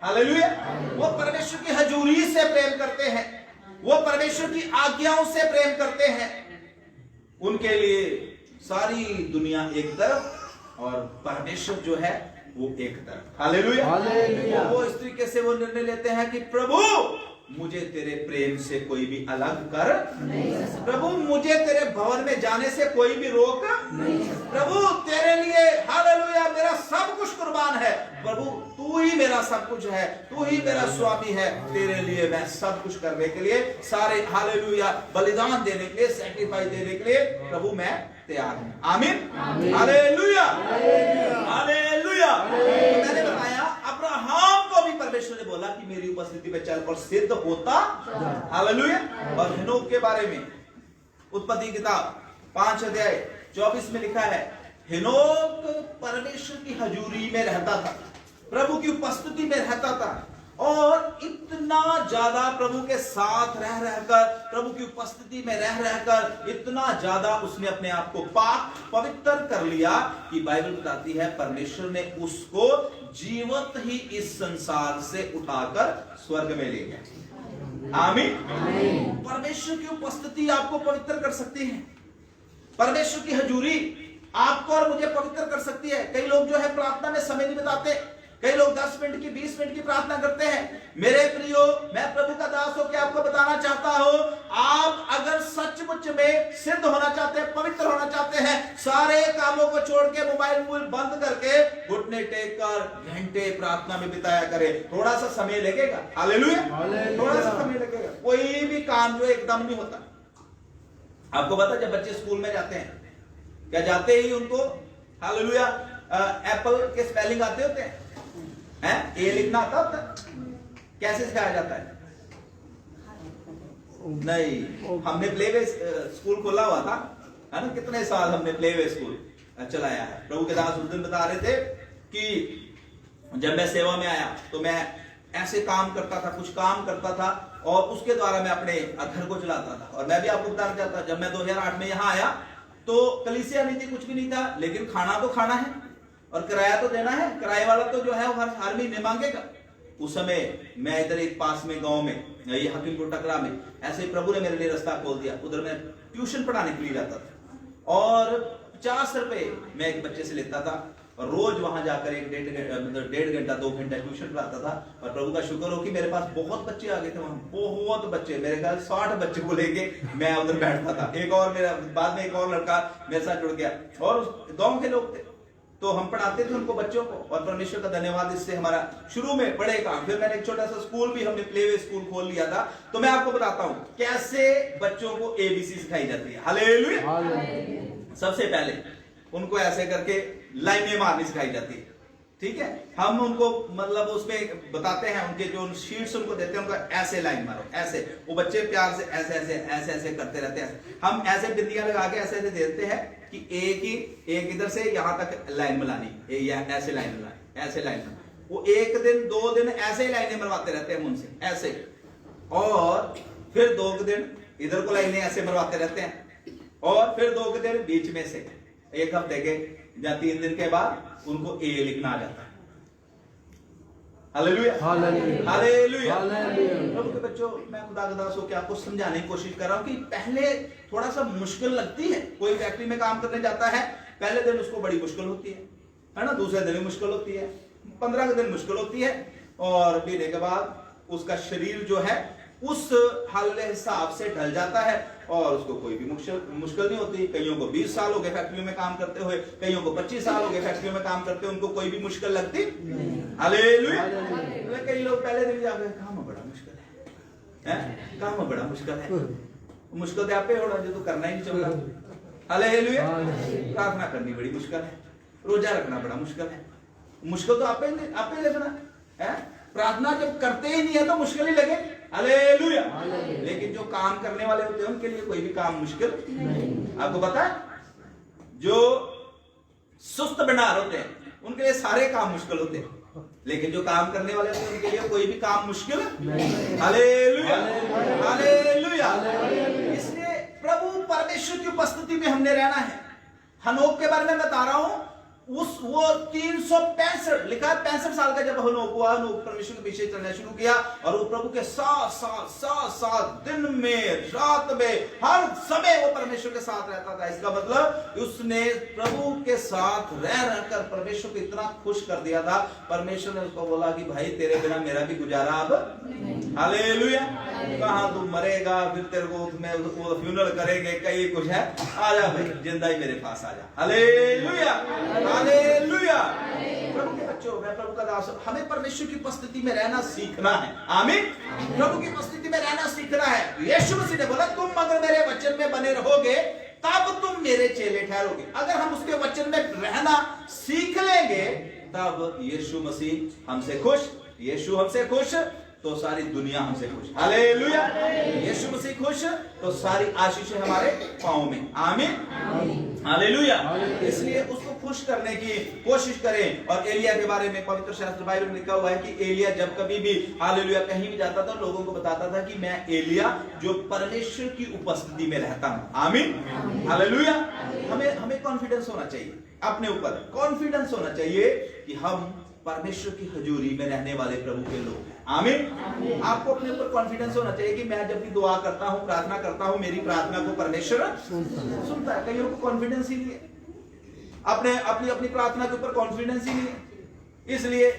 हालेलुया। वो परमेश्वर की हजूरी से प्रेम करते हैं, वो परमेश्वर की आज्ञाओं से प्रेम करते हैं। उनके लिए सारी दुनिया एक तरफ और परमेश्वर जो है वो एक तरफ। हालेलुया। वो इस तरीके से वो निर्णय लेते हैं कि प्रभु मुझे तेरे प्रेम से कोई भी अलग कर नहीं, प्रभु मुझे तेरे भवन में जाने से कोई भी रोक नहीं, प्रभु तेरे लिए हालेलुया मेरा सब कुछ कुर्बान है, प्रभु तू ही मेरा सब कुछ है, तू ही मेरा स्वामी है, तेरे लिए मैं सब कुछ करने के लिए, सारे हालेलुया बलिदान देने के लिए, सैक्रिफाइस देने के लिए प्रभु मैं तैयार हूं। आमीन, हालेलुया, हालेलुया। मैंने बताया अब्राहम को भी परमेश्वर ने बोला कि मेरी उपस्थिति में चल और सिद्ध होता। हालेलुया। और हेनोक के बारे में उत्पत्ति किताब 5 अध्याय 24 में लिखा है, हेनोक परमेश्वर की हजूरी में रहता था, प्रभु की उपस्थिति में रहता था और इतना ज्यादा प्रभु के साथ रह रहकर, प्रभु की उपस्थिति में रह रहकर इतना ज्यादा उसने अपने आप को पाक पवित्र कर लिया कि बाइबल बताती है परमेश्वर ने उसको जीवत ही इस संसार से उठाकर स्वर्ग में ले गया। आमीन। परमेश्वर की उपस्थिति आपको पवित्र कर सकती है, परमेश्वर की हजूरी आपको और मुझे पवित्र कर सकती है। कई लोग जो है प्रार्थना में समय नहीं बिताते, कई लोग 10 मिनट की 20 मिनट की प्रार्थना करते हैं। मेरे प्रियो, मैं प्रभु का दास होकर आपको बताना चाहता हूं, आप अगर सचमुच में सिद्ध होना चाहते हैं, पवित्र होना चाहते हैं, सारे कामों को छोड़ के मोबाइल बंद करके घुटने टेक कर घंटे प्रार्थना में बिताया करें। थोड़ा सा समय लगेगा, हालेलुया, थोड़ा सा समय लगेगा। कोई भी काम जो एकदम नहीं होता। आपको पता जब बच्चे स्कूल में जाते हैं, क्या जाते ही उनको हालेलुया एप्पल के स्पेलिंग आते होते हैं? ए लिखना आता होता है? कैसे सिखाया जाता है? नहीं, हमने प्ले वे स्कूल खोला हुआ था, है ना, कितने साल हमने प्ले वे स्कूल चलाया है। प्रभु के दास उस दिन बता रहे थे कि जब मैं सेवा में आया तो मैं ऐसे काम करता था, कुछ काम करता था और उसके द्वारा मैं अपने घर को चलाता था। और मैं भी आपको बताना चाहता, जब मैं 2008 में यहाँ आया तो कलीसिया नहीं थी, कुछ भी नहीं था, लेकिन खाना तो खाना है और किराया तो देना है। किराए वाला तो जो है वो हर महीने मांगेगा। उस समय मैं इधर एक पास में गांव में, ये हकीमपुर टकरा में, ऐसे ही प्रभु ने मेरे लिए रास्ता खोल दिया। उधर मैं ट्यूशन पढ़ाने के लिए जाता था और 50 रुपए मैं एक बच्चे से लेता था और रोज वहां जाकर एक डेढ़ घंटा 2 घंटा ट्यूशन पढ़ाता था। और प्रभु का शुक्र हो कि मेरे पास बहुत बच्चे आ गए थे वहां, बहुत बच्चे, मेरे ख्याल 60 बच्चे को लेके मैं उधर बैठता था। एक और मेरा बाद में एक और लड़का मेरे साथ जुड़ गया और गाँव के लोग थे, तो हम पढ़ाते थे उनको बच्चों को। और परमेश्वर का धन्यवाद, इससे हमारा शुरू में बड़े काम। फिर मैंने एक छोटा सा स्कूल भी, हमने प्ले वे स्कूल खोल लिया था। तो मैं आपको बताता हूं कैसे बच्चों को एबीसी सिखाई जाती है। हालेलुया। सबसे पहले उनको ऐसे करके लाइनें मारनी सिखाई जाती है, ठीक है। हम उनको मतलब उसमें बताते हैं, उनके जो शीट्स उनको देते हैं, उनको ऐसे लाइन मारो, ऐसे। वो बच्चे प्यार से ऐसे ऐसे ऐसे ऐसे करते रहते हैं। हम ऐसे बिंदियां लगा के ऐसे ऐसे देते हैं कि एक इधर से यहां तक लाइन मिलानी, ऐसे लाइन मिलानी, ऐसे लाइन मिलानी। वो 1 दिन 2 दिन ऐसे ही लाइनें मरवाते रहते हैं उनसे, ऐसे। और फिर 2 दिन इधर को लाइनें ऐसे मरवाते रहते हैं और फिर 2 दिन बीच में से। 1 हफ्ते के या 3 दिन के बाद उनको ए लिखना आ जाता है। Hallelujah, hallelujah. प्रभु के बच्चों, मैं खुदा का दास होकर आपको समझाने की कोशिश कर रहा हूं कि पहले थोड़ा सा मुश्किल लगती है। कोई फैक्ट्री में काम करने जाता है, पहले दिन उसको बड़ी मुश्किल होती है ना, दूसरे दिन भी मुश्किल होती है, 15 दिन मुश्किल होती है और महीने के बाद उसका शरीर जो है उस हाल हिसाब से ढल जाता है और उसको कोई भी मुश्किल नहीं होती। कईयों को 20 साल हो गए फैक्ट्री में काम करते हुए, कईयों को 25 साल हो गए फैक्ट्री में काम करते हुए, उनको कोई भी मुश्किल लगती नहीं। हालेलुया। कई लोग पहले दिन जाके काम बड़ा मुश्किल है, काम बड़ा मुश्किल है, मुश्किल तो आपे होना जो तो करना ही नहीं चाहता। हालेलुया। प्रार्थना करनी बड़ी मुश्किल है, रोजा रखना बड़ा मुश्किल है, मुश्किल तो आपे लगना है। प्रार्थना जब करते ही नहीं है तो मुश्किल ही लगे। हालेलुया। लेकिन जो काम करने वाले होते हैं उनके लिए कोई भी काम मुश्किल नहीं। आपको पता है, जो सुस्त बीमार होते हैं उनके लिए सारे काम मुश्किल होते हैं, लेकिन जो काम करने वाले होते हैं उनके लिए कोई भी काम मुश्किल नहीं। Hallelujah, hallelujah. इसलिए प्रभु परमेश्वर की उपस्थिति में हमने रहना है। हनोक के बारे में बता रहा हूं, वो 365 लिखा है, 65 साल का जब हनोक हुआ, हनोक परमेश्वर के पीछे चलना शुरू किया और वो प्रभु के साथ दिन में रात में हर समय वो परमेश्वर के साथ रहता था। इसका मतलब उसने प्रभु के साथ रह रहकर परमेश्वर को इतना खुश कर दिया था। परमेश्वर ने उसको बोला कि भाई तेरे बिना मेरा भी गुजारा अब हालेलुया। कहां तू मरेगा, फिर तेरे को वो फ्यूनरल करेंगे, कई कुछ है, आजा भाई जिंदा ही मेरे पास आजा। Hallelujah, hallelujah. प्रभु के बच्चों, मैं प्रभु का दास हूं, हमें परमेश्वर की उपस्थिति में रहना सीखना है। आमीन। प्रभु की उपस्थिति में रहना सीखना है। यीशु मसीह ने बोला तुम अगर मेरे वचन में बने रहोगे तब तुम मेरे चेले ठहरोगे। अगर हम उसके वचन में रहना सीख लेंगे तब यीशु मसीह हमसे खुश, यीशु हमसे खुश तो सारी दुनिया हमसे खुश। हालेलुया। यीशु मसीह खुश तो सारी आशीषें हमारे पांव में। आमीन, हालेलुया। इसलिए उसको खुश करने की कोशिश करें। और एलिया के बारे में पवित्र शास्त्र बाइबल में लिखा हुआ है कि एलिया जब कभी भी हालेलुया कहीं भी जाता था लोगों को बताता था कि मैं एलिया जो परमेश्वर की उपस्थिति में रहता हूं। आमीन, हालेलुया। हमें कॉन्फिडेंस होना चाहिए, अपने ऊपर कॉन्फिडेंस होना चाहिए कि हम परमेश्वर की हजूरी में रहने वाले प्रभु के लोग हैं। आमीन। आपको अपने ऊपर कॉन्फिडेंस होना चाहिए कि मैं जब भी दुआ करता हूं, प्रार्थना करता हूं, मेरी प्रार्थना को परमेश्वर सुनता है। कईयों को कॉन्फिडेंस ही नहीं है, अपनी प्रार्थना के ऊपर कॉन्फिडेंस ही नहीं है, इसलिए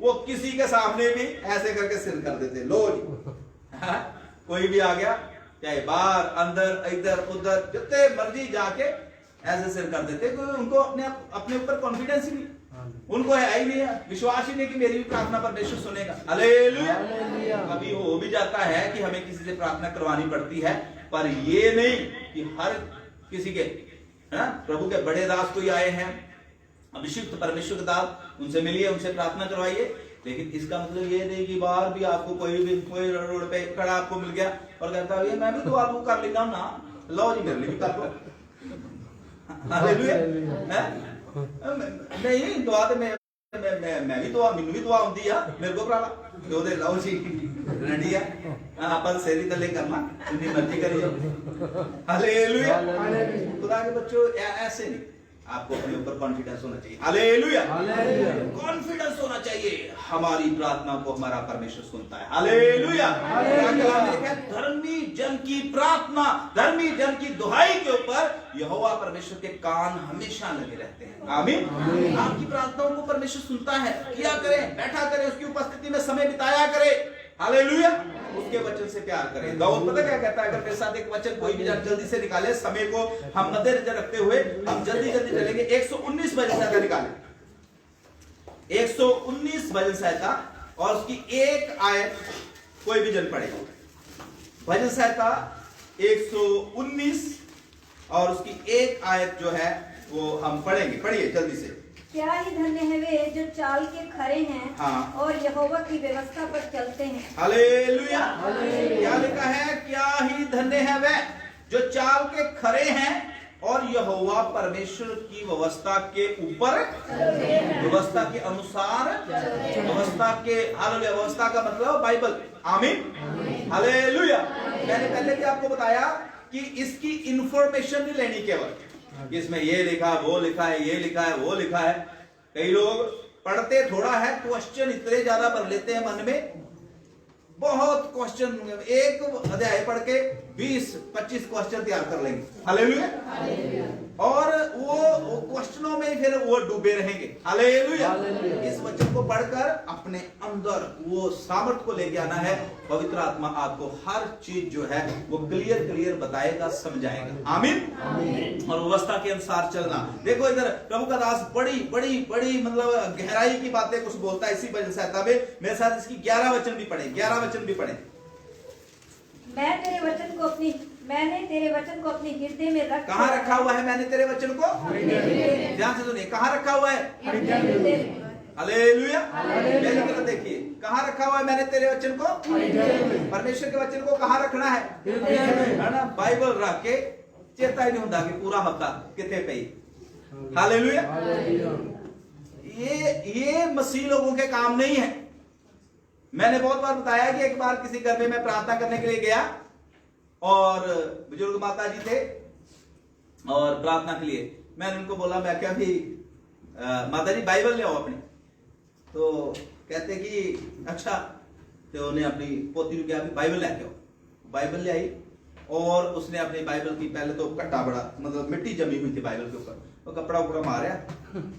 वो किसी के सामने भी ऐसे करके सिर कर देते। लो कोई भी आ गया, चाहे बाहर अंदर इधर उधर जितने मर्जी जाके ऐसे सिर कर देते, क्योंकि उनको अपने ऊपर कॉन्फिडेंस ही नहीं, उनको है ही नहीं है, विश्वास ही नहीं कि मेरी भी प्रार्थना परमेश्वर सुनेगा। हालेलुया। कभी हो भी जाता है कि हमें किसी से प्रार्थना करवानी पड़ती है, पर ये नहीं कि हर किसी के प्रभु के बड़े दास कोई आए हैं, अभिषिक्त परमेश्वर के दास, उनसे मिलिए, उनसे प्रार्थना करवाइए। लेकिन इसका मतलब ये नहीं कि बाहर भी आपको कोई रोड पे खड़ा आपको मिल गया और कहता है मैं भी तो आपको कर लेता हूं ना, लो जी मेरे लिए भी कर लो। हालेलुया। नहीं दुआ तो मैं भी दुआ, मैनू भी दुआ आउंदी आ, मेरे को भरावा जो दे लो जी रेडी है, अपन सेरी तले करना जितनी मर्जी करियो। हालेलुया। खुदा के बच्चों ऐसे नहीं, आपको अपने ऊपर कॉन्फिडेंस होना चाहिए। हालेलुया। कॉन्फिडेंस होना चाहिए, हमारी प्रार्थना को हमारा परमेश्वर सुनता है। हालेलुया। धर्मी जन की प्रार्थना, धर्मी जन की दुहाई के ऊपर यहोवा परमेश्वर के कान हमेशा लगे रहते हैं। आमीन। आपकी प्रार्थनाओं को परमेश्वर सुनता है। किया करें, बैठा करें, उसकी उपस्थिति में समय बिताया करें। हालेलुया। उसके वचन से प्यार करें। दाऊद पता क्या कहता है, अगर मेरे साथ एक वचन कोई भी जल्दी से निकाले, समय को हम मद्देनजर रखते हुए हम जल्दी चलेंगे। 119 भजन संहिता निकाले, 119 भजन संहिता और उसकी एक आयत कोई भी जन पढ़ेगा। भजन संहिता 119 और उसकी एक आयत जो है वो हम पढ़ेंगे। पढ़िए जल्दी से। क्या ही धन्य है वे जो चाल के खरे हैं, हाँ। और यहोवा की व्यवस्था पर चलते हैं। हालेलुया। क्या लिखा है, क्या ही धन्य है वे जो चाल के खरे हैं और यहोवा परमेश्वर की व्यवस्था के ऊपर, व्यवस्था के अनुसार, व्यवस्था के, हालेलुया, व्यवस्था का मतलब बाइबल। आमीन, हालेलुया। मैंने पहले भी आपको बताया कि इसकी इंफॉर्मेशन नहीं लेनी केवल, इसमें ये लिखा, वो लिखा है, ये लिखा है, वो लिखा है। कई लोग पढ़ते थोड़ा है, क्वेश्चन इतने ज्यादा भर लेते हैं मन में, बहुत क्वेश्चन, एक अध्याय पढ़ के 20-25 क्वेश्चन तैयार कर लेंगे। हालेलुया। और वो क्वेश्चनों में फिर वो डूबे रहेंगे। हालेलुया। इस वचन को पढ़कर अपने अंदर वो सामर्थ को लेके आना है। पवित्र आत्मा आपको हर चीज जो है वो क्लियर बताएगा, समझाएगा। आमीन। और व्यवस्था के अनुसार चलना। देखो इधर प्रभु का दास बड़ी मतलब गहराई की बातें कुछ बोलता है इसी भजन संहिता में। मेरे साथ इसकी 11 वचन भी पढ़े, 11 वचन भी पढ़े। मैंने तेरे वचन को अपने हृदय में रखा। कहाँ रखा हुआ है मैंने तेरे वचन को? ध्यान से सुनिए, कहाँ रखा हुआ है? हालेलुया। मेरी तरफ देखिए, कहाँ रखा हुआ है मैंने तेरे वचन को? परमेश्वर के वचन को कहाँ रखना है ना? बाइबल रख के चेता ही नहीं होता कि पूरा हफ्ता कितने पे। हालेलुया। ये मसीह लोगों के काम नहीं है। मैंने बहुत बार बताया कि एक बार किसी घर में मैं प्रार्थना करने के लिए गया और बुजुर्ग माता जी थे और प्रार्थना के लिए मैंने उनको बोला, मैं क्या भी माता जी बाइबल ले आओ अपनी। तो कहते कि अच्छा। तो उन्हें अपनी पोती को क्या बाइबल लेके आओ। बाइबल ले आई और उसने अपनी बाइबल की पहले तो कट्टा बड़ा मतलब मिट्टी जमी हुई थी बाइबल के ऊपर, तो कपड़ा उपड़ा मारा,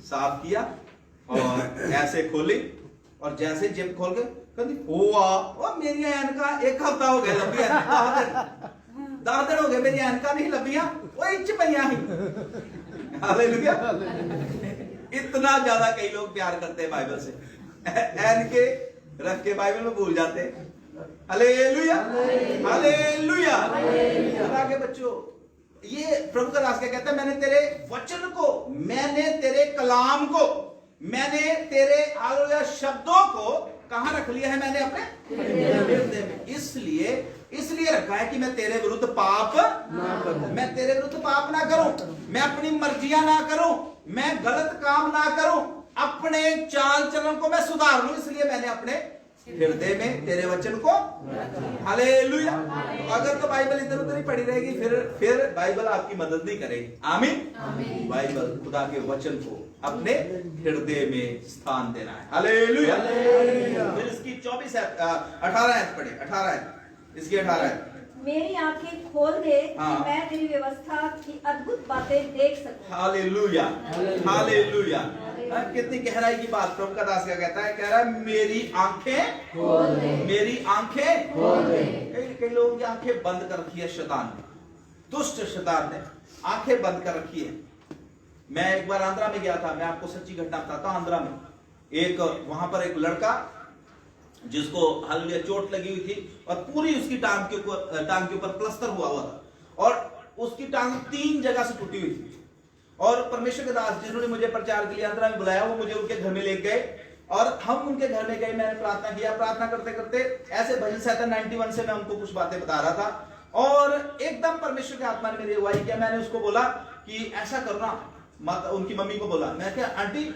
साफ किया और ऐसे खोली और जैसे जेब खोल के कहती ओ मेरी ऐनका एक हफ्ता हो गया लंबी, 10 दिन हो गए मेरी ऐनका नहीं लंबिया, वो इंच पैया ही। हालेलुया। इतना ज्यादा कई लोग प्यार करते हैं बाइबल से, ऐनके रख के बाइबल में भूल जाते हैं। Hallelujah hallelujah. खुदा के बच्चों, ये प्रभु का दास क्या कहता है? मैंने तेरे वचन को, मैंने तेरे कलाम को, मैंने तेरे हालेलुया शब्दों को कहां रख लिया है? मैंने अपने हृदय में। इसलिए रखा है कि मैं तेरे विरुद्ध पाप ना करूं, मैं तेरे विरुद्ध पाप ना करूं, मैं अपनी मर्जियां ना करूं, मैं गलत काम ना करूं, अपने चाल चलन को मैं सुधार लूं। इसलिए मैंने अपने हृदय में तेरे वचन को। हालेलुया। तो अगर तो बाइबल इधर उधर ही पड़ी रहेगी फिर बाइबल आपकी मदद नहीं करेगी। आमीन। बाइबल खुदा के वचन को अपने हृदय में स्थान देना है। हालेलुया। फिर इसकी 18 आयत पढ़े, 18 आयत, इसकी 18 आयत। मेरी आंखें खोल दे कि मैं तेरी व्यवस्था की अद्भुत बातें देख सकूं। Hallelujah hallelujah. कितनी गहराई की बात। प्रभु का दास क्या कहता है? कह रहा है मेरी आंखें खोल दे, मेरी आंखें खोल दे। कई लोगों की आंखें बंद कर रखी है शैतान ने, दुष्ट शैतान ने आंखें बंद कर रखी है। मैं एक बार आंध्रा में गया था, मैं आपको सच्ची घटना बताता हूं। आंध्रा में वहां पर एक लड़का जिसको हालेलुया चोट लगी हुई थी और पूरी उसकी टांग के ऊपर प्लास्टर हुआ था और उसकी टांग 3 जगह से टूटी हुई थी। और परमेश्वर के दास जिन्होंने मुझे प्रचार के लिए आंध्रा में बुलाया, वो मुझे उनके घर में ले गए और हम उनके घर में गए। मैंने प्रार्थना किया, प्रार्थना करते करते ऐसे भजन संहिता 91 से मैं उनको कुछ बातें बता रहा था और एकदम परमेश्वर के आत्मा ने मेरी अगुवाई किया। मैंने उसको बोला कि ऐसा करना, माता उनकी मम्मी को बोला, मैं क्या आंटी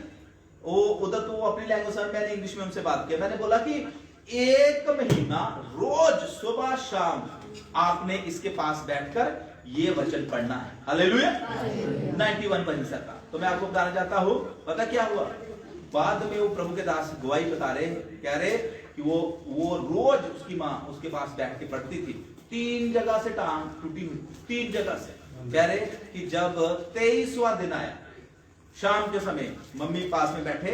वो उधर तो अपनी लैंग्वेज में, मैंने इंग्लिश में उनसे बात किया। मैंने बोला कि 1 महीना रोज सुबह शाम आपने इसके पास बैठकर ये वचन पढ़ना है। हालेलुया। 91 भजन संहिता। तो मैं आपको बताना चाहता हूं, पता क्या हुआ? बाद में वो प्रभु के दास गवाही बता रहे, कह रहे कि वो रोज उसकी माँ उसके पास बैठ के पढ़ती थी। 3 जगह से टांग टूटी हुई, 3 जगह से। कह रहे कि जब 23वां दिन आया शाम के समय, मम्मी पास में बैठे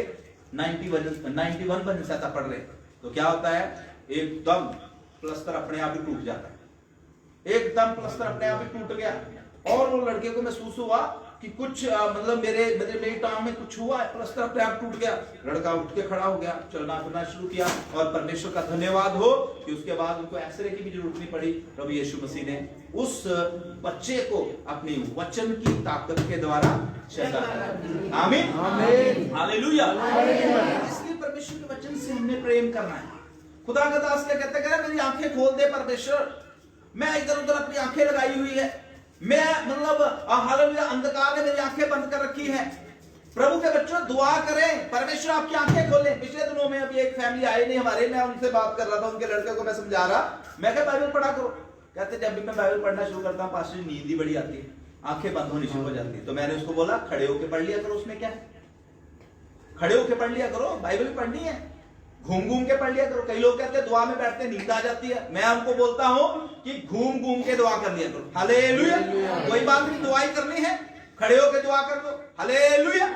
91 भजन संहिता पढ़ रहे, तो क्या होता है? एकदम प्लास्टर अपने आप ही टूट जाता है, एकदम प्लास्टर अपने आप ही टूट गया। और वो लड़के को महसूस हुआ कि कुछ मतलब मेरी टांग में कुछ हुआ है, प्लास्टर अपने आप टूट गया। लड़का उठ के खड़ा हो गया, चलना फिरना शुरू किया और परमेश्वर का धन्यवाद हो कि उसके बाद उनको एक्सरे की भी जरूरत नहीं पड़ी। प्रभु यीशु मसीह ने उस बच्चे को अपनी वचन की ताकत के द्वारा चंगा करा। आमीन आमीन हालेलुया। इसलिए परमेश्वर के वचन से हमने प्रेम करना है। खुदा का दास क्या कहता है? मेरी आंखें खोल दे परमेश्वर, मैं इधर उधर अपनी आंखें लगाई हुई है, मैं मतलब हालेलुया अंधकार ने मेरी आंखें बंद कर रखी है। प्रभु के बच्चों दुआ करें, परमेश्वर आपकी आंखें खोलें। पिछले दिनों में अभी एक फैमिली आई नहीं हमारे, मैं उनसे बात कर रहा था, उनके लड़के को मैं समझा रहा, मैं क्या बाइबल पढ़ा करो। कहते जब भी मैं बाइबल पढ़ना शुरू करता हूँ पास्टर नींद ही बड़ी आती है, आंखें बंद होनी शुरू हो जाती है। तो मैंने उसको बोला खड़े होकर पढ़ लिया करो, उसमें क्या है, खड़े होकर पढ़ लिया करो, बाइबल पढ़नी है, घूम घूम के पढ़ लिया करो। कई लोग कहते हैं दुआ में बैठते नींद आ जाती है, मैं आपको बोलता हूं कि घूम घूम के दुआ कर लिया करो। हालेलुया। कोई बात नहीं, दुआई करनी है, खड़े होकर दुआ कर लो। हालेलुया।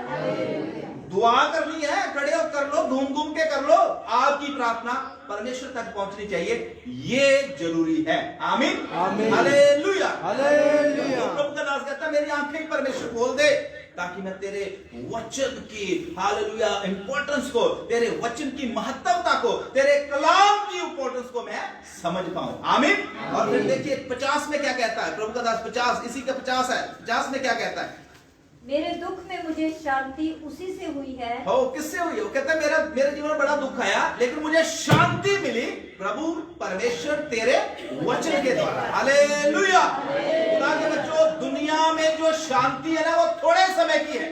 दुआ करनी है, खड़े होकर कर लो, घूम घूम के कर लो। आपकी प्रार्थना परमेश्वर तक पहुंचनी चाहिए, ये जरूरी है। आमीन हालेलुया हालेलुया। प्रभु का दास कहता है मेरी आंखें परमेश्वर खोल दे ताकि मैं तेरे वचन की हालेलुया इंपॉर्टेंस को, तेरे वचन की महत्वता को, तेरे कलाम की इंपॉर्टेंस को मैं समझ पाऊं। आमीन। और फिर देखिए 50 में क्या कहता है प्रभु का दास, 50 इसी का 50 है। 50 में क्या कहता है? मेरे दुख में मुझे शांति उसी से हुई है। हो, किससे हुई है? वो कहता है मेरे जीवन में बड़ा दुख आया, लेकिन मुझे शांति मिली प्रभु परमेश्वर तेरे वचन के द्वारा। हालेलुया। खुदा के बच्चों, दुनिया में जो शांति है ना, वो थोड़े समय की है,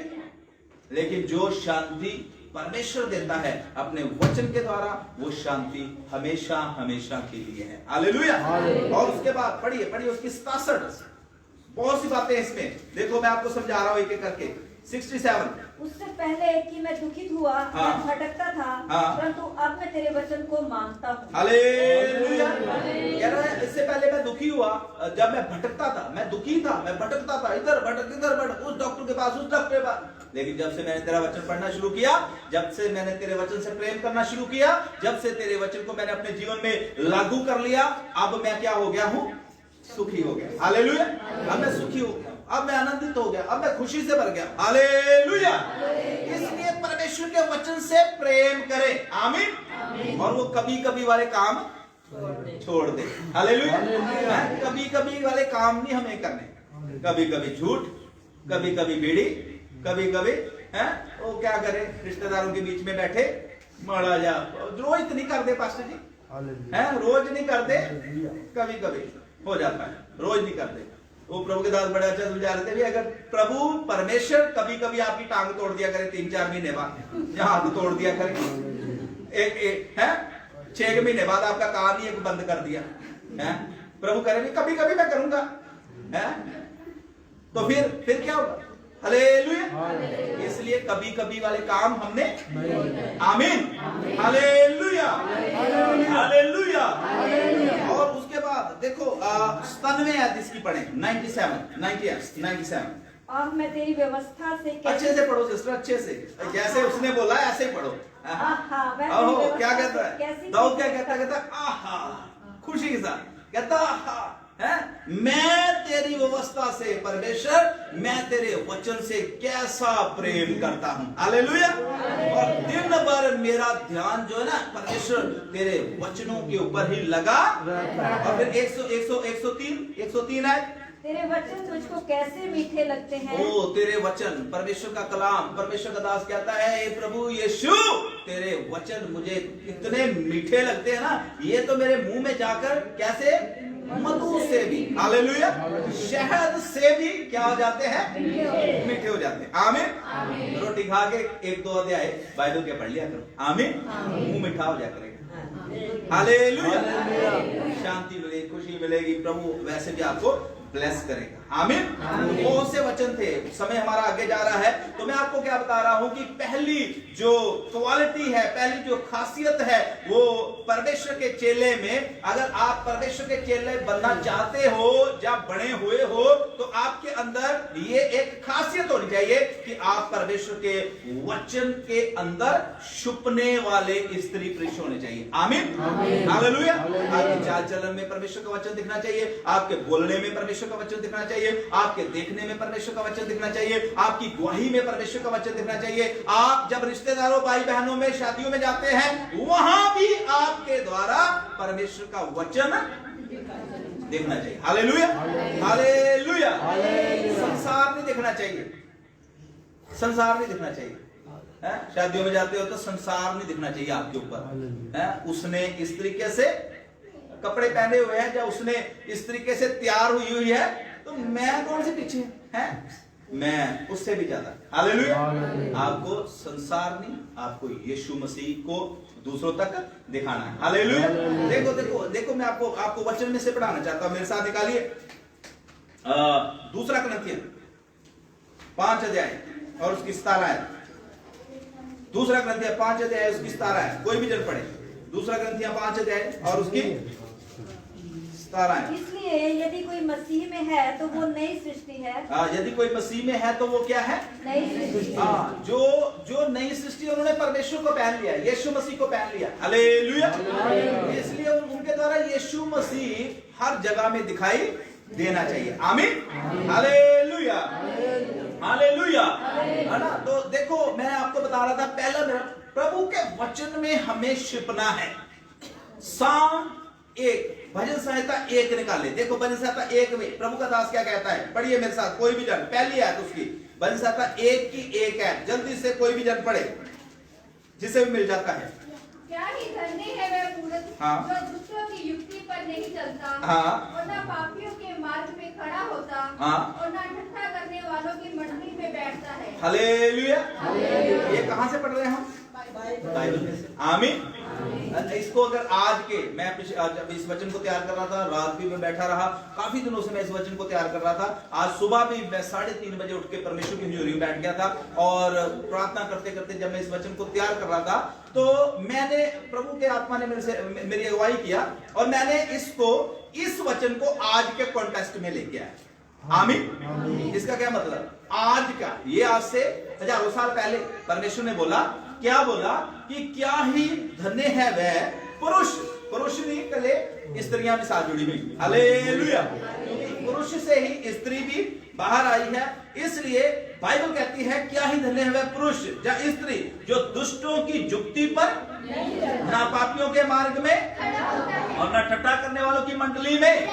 लेकिन जो शांति परमेश्वर देता है अपने वचन के द्वारा, वो शांति हमेशा हमेशा के लिए है। हालेलुया। और उसके बाद पढ़िए उसकी 67 बहुत सी बातें इसमें। देखो मैं आपको समझा रहा हूं एक एक करके। 67 उससे पहले कि मैं दुखित हुआ, मैं भटकता था, परंतु अब मैं तेरे वचन को मानता हूँ। हालेलुया। कह रहा है इससे पहले मैं दुखी हुआ, जब मैं भटकता था, मैं दुखी था, मैं भटकता था, इधर भटक उस डॉक्टर के पास, उस डॉक्टर के पास, लेकिन जब से मैंने तेरा वचन पढ़ना शुरू किया, जब से मैंने तेरे वचन से प्रेम करना शुरू किया, जब से तेरे वचन को मैंने अपने जीवन में लागू कर लिया, अब मैं क्या हो गया हूँ? सुखी हो गया। हालेलुया। अब मैं सुखी हो गया, अब मैं आनंदित हो गया, अब मैं खुशी से भर गया। हालेलुया। इसलिए परमेश्वर के वचन से प्रेम करें। आमीन। और वो कभी कभी वाले काम छोड़ दे। हालेलुया। कभी कभी वाले काम नहीं हमें करने। कभी कभी झूठ, कभी कभी बीड़ी, कभी कभी वो क्या करे, रिश्तेदारों के बीच में बैठे मरा जा। रोज तो नहीं कर दे पास्टर जी, रोज नहीं कर दे, कभी कभी हो जाता है, रोज नहीं करते। वो प्रभु के दास बड़े अच्छा समझा रहे थे भी, अगर प्रभु परमेश्वर कभी कभी आपकी टांग तोड़ दिया करे 3-4 महीने बाद, या हाथ तोड़ दिया करे एक 6 महीने बाद आपका काम ही एक बंद कर दिया है, प्रभु करे भी कभी कभी मैं करूंगा है, तो फिर क्या होगा? हालेलुया। इसलिए कभी कभी वाले काम हमने, आमीन, हालेलुया, हालेलुया। और उसके बाद देखो 97 आयत इसकी पढ़े, 97। अब मैं तेरी व्यवस्था से अच्छे से पढ़ो सिस्टर, अच्छे से, जैसे उसने बोला है ऐसे ही पढ़ो। क्या कहता है दाऊद? क्या कहता है? आहा, खुशी के साथ कहता आहा, मैं तेरी व्यवस्था से परमेश्वर, मैं तेरे वचन से कैसा प्रेम करता हूं। हालेलुया। और दिन भर मेरा ध्यान जो है ना परमेश्वर तेरे वचनों के ऊपर ही लगा। और फिर 103 है, तेरे वचन मुझको कैसे मीठे लगते हैं। ओ तेरे वचन, परमेश्वर का कलाम, परमेश्वर का दास कहता है, ए प्रभु यीशु तेरे वचन मुझे इतने मीठे लगते हैं ना, ये तो मेरे मुंह में जाकर कैसे मधु से भी, हालेलुया, शहद से भी क्या हो जाते हैं? मीठे हो जाते हैं। आमीन। रोटी खा के 1-2 अध्याय बाइबल के पढ़ लिया करो। आमीन। मुंह मीठा हो जाया करेगा। हालेलुया। शांति मिलेगी, खुशी मिलेगी, प्रभु वैसे भी आपको ब्लेस करेगा। आमीन। बहुत से वचन थे, समय हमारा आगे जा रहा है, तो मैं आपको क्या बता रहा हूं कि पहली जो क्वालिटी है, पहली जो खासियत है, वो परमेश्वर के चेले में, अगर आप परमेश्वर के चेले बनना चाहते हो, जब बड़े हुए हो, तो आपके अंदर ये एक खासियत होनी चाहिए कि आप परमेश्वर के वचन के अंदर छुपने वाले स्त्री पुरुष होने चाहिए। आमीन, हालेलुया। आपके चाल चलन में परमेश्वर का वचन दिखना चाहिए, आपके बोलने में परमेश्वर का वचन दिखना चाहिए, आपके देखने में परमेश्वर का वचन दिखना चाहिए, आपकी गवाही में परमेश्वर का वचन दिखना चाहिए। आप जब रिश्तेदारों, भाई बहनों में, शादियों में जाते हैं, वहां भी आपके द्वारा परमेश्वर का वचन देखना चाहिए। Hallelujah, hallelujah. संसार नहीं देखना चाहिए, संसार नहीं दिखना चाहिए। शादियों में जाते हो तो संसार नहीं दिखना चाहिए आपके ऊपर। उसने इस तरीके से कपड़े पहने हुए हैं, जब उसने इस तरीके से तैयार हुई है, तो मैं कौन से पीछे है? मैं उससे भी ज्यादा। हालेलुया। आपको संसार नहीं, आपको यीशु मसीह को दूसरों तक दिखाना है। हालेलुया। देखो देखो देखो, मैं आपको वचन में से पढ़ाना चाहता हूं, मेरे साथ निकालिए 2 कुरिन्थियन 5 अध्याय और उसकी 17 आयत। 2 कुरिन्थियन 5 अध्याय उसकी 17 आयत, कोई भी जन पढ़े। 2 कुरिन्थियन 5 अध्याय और उसकी 17 आयत। इसलिए यदि कोई मसीह में है तो वो नई सृष्टि है। यदि कोई मसीह में है तो वो क्या है? नई सृष्टि। जो नई सृष्टि, उन्होंने परमेश्वर को पहन लिया, यीशु मसीह को पहन लिया। हालेलुया। इसलिए उनके द्वारा यीशु मसीह हर जगह में दिखाई देना चाहिए। आमीन, हालेलुया, हालेलुया, है ना। तो देखो, मैं आपको बता रहा था, पहला प्रभु के वचन में हमें छिपना है। Psalm 1 भजन संहिता 1 निकाले। देखो भजन संहिता 1 में प्रभु का दास क्या कहता है, पढ़िए मेरे साथ, कोई भी जन, पहली आयत उसकी, भजन संहिता 1 की 1 है, जल्दी से कोई भी जन पढ़े, जिसे भी मिल जाता है। क्या ही धन्य है वह पुरुष जो दुष्टों की युक्ति पर नहीं चलता और न पापियों के मार्ग में खड़ा होता और न ठट्ठा करने वालों की मंडली में बैठता है। हालेलुया। ये कहाँ से पढ़ रहे हैं हम? बाइबल में से। आमीन। इसको अगर आज के, मैं जब इस वचन को तैयार कर रहा था, रात भी मैं बैठा रहा, काफी दिनों से मैं इस वचन को तैयार कर रहा था। आज सुबह भी मैं 3:30 बजे उठ के परमेश्वर की हजूरी में बैठ गया था और प्रार्थना करते करते जब मैं इस वचन को तैयार कर रहा था तो मैंने, प्रभु के आत्मा ने मेरी अगुवाई किया और मैंने इस वचन को आज के कॉन्टेक्स्ट में लेके आया। आमीन। इसका क्या मतलब? आज का, ये आज से हजारों साल पहले परमेश्वर ने बोला, क्या बोला कि क्या ही धन्य है वह पुरुष नहीं, कले स्त्रियां भी साथ जुड़ी हुई। हालेलुया। क्योंकि पुरुष से ही स्त्री भी बाहर आई है, इसलिए बाइबल कहती है क्या ही धन्य है वह पुरुष या स्त्री जो दुष्टों की युक्ति पर, ना पापियों के मार्ग में और ना ठट्ठा करने वालों की मंडली में।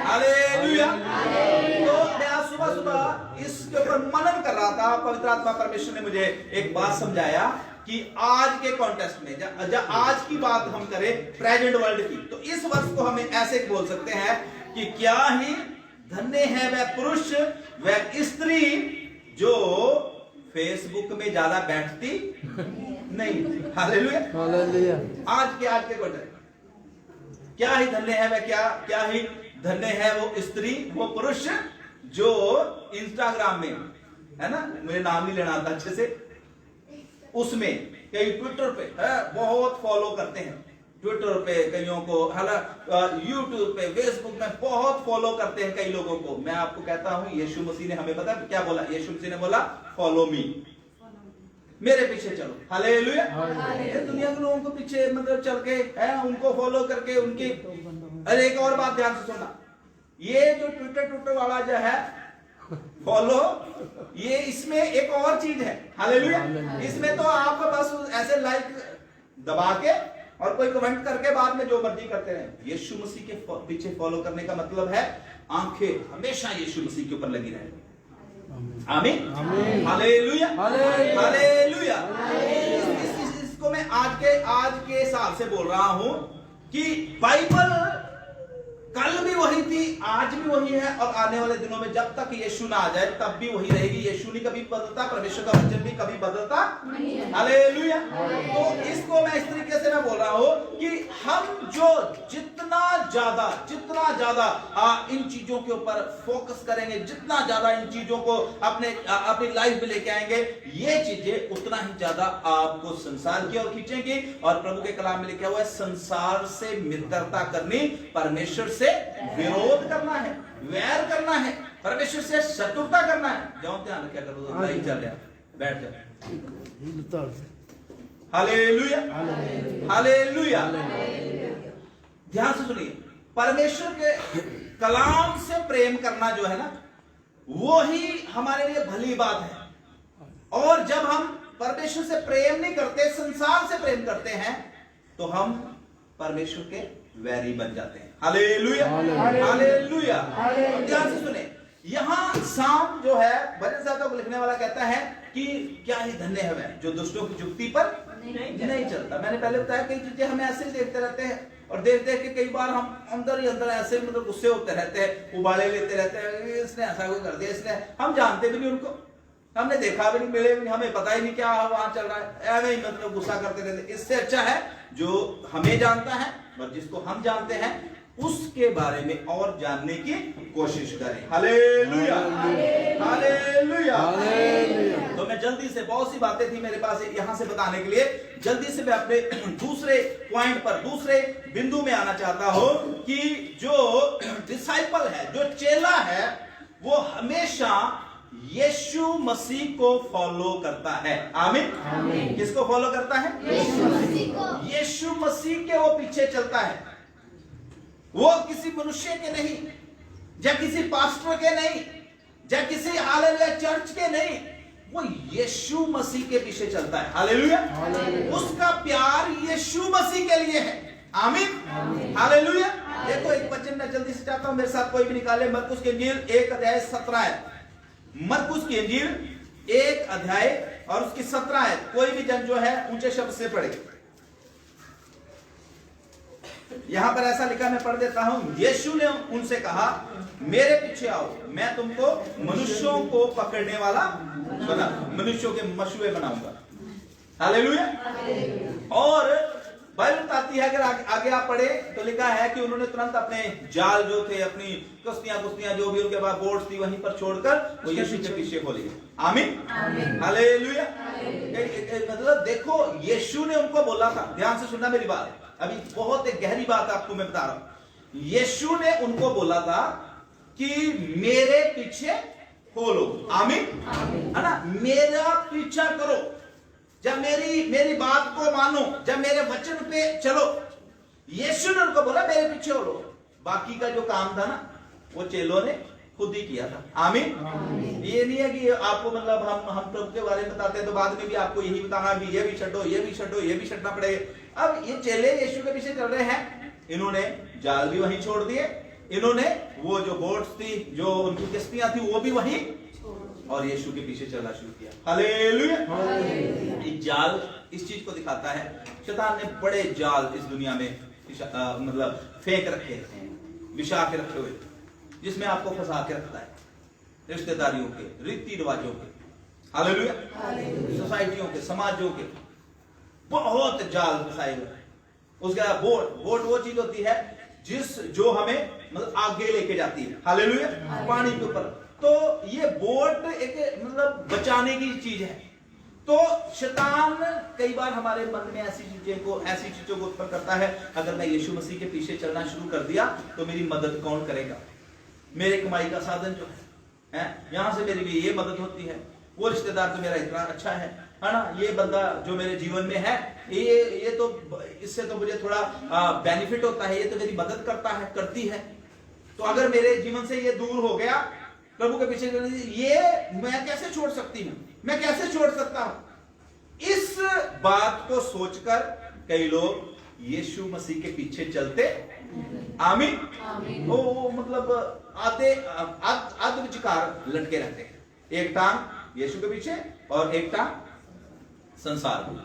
हालेलुया। तो मैं आज सुबह इसके ऊपर मनन कर रहा था, पवित्र आत्मा परमेश्वर ने मुझे एक बात समझाया कि आज के कॉन्टेक्स्ट में जब आज की बात हम करें प्रेजेंट वर्ल्ड की, तो इस वर्ष को हमें ऐसे बोल सकते हैं कि क्या ही धन्य है वह पुरुष वह स्त्री जो फेसबुक में ज्यादा बैठती नहीं। हालेलुया। आज के कॉन्टेक्स्ट, क्या ही धन्य है वह, क्या ही धन्य है वो स्त्री वो पुरुष जो इंस्टाग्राम में, है ना, मुझे नाम नहीं लेना आता अच्छे से, उसमें कई ट्विटर पे बहुत फॉलो करते हैं, ट्विटर पे कईयों को, हालांकि यूट्यूब पे, फेसबुक में बहुत फॉलो करते हैं कई लोगों को। मैं आपको कहता हूं यीशु मसीह ने हमें पता क्या बोला? यीशु मसीह ने बोला फॉलो मी, मेरे पीछे चलो। हालेलुया। दुनिया के लोगों को पीछे मतलब चल के उनको फॉलो करके उनकी। अरे एक और बात ध्यान से सुनना, ये जो ट्विटर वाला जो है फॉलो, ये इसमें एक और चीज है। हालेलुया। इसमें तो आप बस ऐसे लाइक दबा के और कोई कमेंट करके बाद में जो मर्जी करते रहे। यीशु मसीह के पीछे फॉलो करने का मतलब है आंखें हमेशा यीशु मसीह के ऊपर लगी रहे। आमीन। हालेलुया। हालेलुया। इसको मैं आज के हिसाब से बोल रहा हूं कि बाइबल कल भी वही थी, आज भी वही है और आने वाले दिनों में जब तक यीशु ना आ जाए तब भी वही रहेगी। यीशु नहीं कभी बदलता, परमेश्वर का वचन भी कभी बदलता नहीं है। हालेलुया। तो इसको मैं इस तरीके से मैं बोल रहा हूं कि हम जो जितना ज्यादा इन चीजों के ऊपर फोकस करेंगे, जितना ज्यादा इन चीजों को अपनी लाइफ में लेके आएंगे, ये चीजें उतना ही ज्यादा आपको संसार की ओर खींचेंगी। और प्रभु के कलाम में लिखा हुआ है संसार से मित्रता करनी, परमेश्वर से विरोध करना है, वैर करना है, परमेश्वर से शत्रुता करना है। जाओ ध्यान रखा करो, लाइव चल रहा है, बैठ जाओ। हालेलुया। हालेलुया। ध्यान से सुनिए, परमेश्वर के कलाम से प्रेम करना जो है ना, वो ही हमारे लिए भली बात है। और जब हम परमेश्वर से प्रेम नहीं करते, संसार से प्रेम करते हैं, तो हम परमेश्वर के वैरी बन जाते हैं। हालेलुया। हालेलुया। ध्यान से सुने, यहां साम जो है भजन संहिता को लिखने वाला कहता है कि क्या ही धन्य है वह जो दुष्टों की युक्ति पर नहीं चलता। मैंने पहले बताया कई चीजें हम ऐसे ही देखते रहते हैं और देख के कई बार हम अंदर ही अंदर ऐसे मतलब गुस्से होते रहते हैं, उबाले लेते रहते हैं, इसने ऐसा क्यों कर दिया, इसने, हम जानते भी नहीं उनको, हमने देखा भी नहीं, मिले भी नहीं, हमें पता ही नहीं क्या वहां चल रहा है, ऐसे ही मतलब गुस्सा करते रहते। इससे अच्छा है जो हमें जानता है और जिसको हम जानते हैं उसके बारे में और जानने की कोशिश करें। हालेलुया। हालेलुया। तो मैं जल्दी से, बहुत सी बातें थी मेरे पास यहां से बताने के लिए, जल्दी से मैं अपने दूसरे पॉइंट पर, दूसरे बिंदु में आना चाहता हूं कि जो डिसाइपल है, जो चेला है, वो हमेशा यीशु मसीह को फॉलो करता है। आमीन। किसको फॉलो करता है? यीशु मसीह के वो पीछे चलता है। वो किसी मनुष्य के नहीं, या किसी पास्टर के नहीं, या किसी हालेलुया चर्च के नहीं, वो यीशु मसीह के पीछे चलता है। हालेलुया। उसका प्यार यीशु मसीह के लिए है। आमीन। हालेलुया। देखो एक वचन मैं जल्दी से चाहता हूं, मेरे साथ कोई भी निकाले। मरकुस की इंजील 1:17। मरकुस की इंजील 1 और उसकी 17। कोई भी जन जो है ऊंचे शब्द से पढ़े। यहां पर ऐसा लिखा, मैं पढ़ देता हूं। यीशु ने उनसे कहा, मेरे पीछे आओ, मैं तुमको मनुष्यों को पकड़ने वाला बना, मनुष्यों के मशुए बनाऊंगा। हालेलुया। और बाइबल बताती है, अगर आगे आप पढ़े तो लिखा है कि उन्होंने तुरंत अपने जाल जो थे, अपनी कुश्तियां जो भी उनके पास बोट्स थी, वहीं पर छोड़कर वो यीशु के पीछे हो लिए। आमीन, हालेलुया। मतलब देखो, यीशु ने उनको बोला था, ध्यान से सुनना मेरी बात, अभी बहुत एक गहरी बात आपको मैं बता रहा हूं। यीशु ने उनको बोला था कि मेरे पीछे हो लो। आमीन, है ना। मेरा पीछा करो, जब मेरी बात को मानो, जब मेरे वचन पे चलो। यीशु ने उनको बोला मेरे पीछे हो लो। बाकी का जो काम था ना, वो चेलों ने खुद ही किया था। आमीन। ये नहीं है कि आपको मतलब हम प्रभु के बारे में बताते हैं तो बाद में भी आपको यही बताना कि ये भी छड्डो, ये भी छड्डो, ये भी छड्डना पड़ेगा। अब ये चेले यीशु के पीछे चल रहे हैं, इन्होंने जाल भी वहीं छोड़ दिए, इन्होंने वो जो बोट्स थी, जो उनकी किश्तियां थी, वो भी वहीं, और यीशु के पीछे चलना शुरू किया। हालेलुया। जाल इस चीज को दिखाता है, शैतान ने बड़े जाल इस दुनिया में मतलब फेंक रखे हैं, बिछा के रखे हुए, जिसमें आपको फंसा के रखता है, रिश्तेदारियों के, रीति रिवाजों के, हालेलुया, सोसाइटियों के, समाजों के, बहुत जाल फंसाए हुए। उसके बाद बोट वो चीज होती है जो हमें मतलब आगे लेके जाती है, हालेलुया, पानी के ऊपर। तो ये बोट एक मतलब बचाने की चीज है। तो शैतान कई बार हमारे मन में ऐसी चीजों को उत्पन्न करता है, अगर मैं यीशु मसीह के पीछे चलना शुरू कर दिया तो मेरी मदद कौन करेगा, मेरे कमाई का साधन जो है यहां से मेरी भी ये मदद होती है, वो रिश्तेदार तो मेरा इतना अच्छा है ना, ये बंदा जो मेरे जीवन में है, ये तो इससे तो मुझे थोड़ा बेनिफिट होता है, ये तो मेरी मदद करती है। तो अगर मेरे जीवन से ये दूर हो गया, प्रभु के पीछे ये मैं कैसे छोड़ सकती हूँ, मैं कैसे छोड़ सकता हूं। इस बात को सोचकर कई लोग यीशु मसीह के पीछे चलते। आमीन। वो मतलब आधे विचकार लटके रहते हैं, एक टांग यीशु के पीछे और एक टांग संसार में।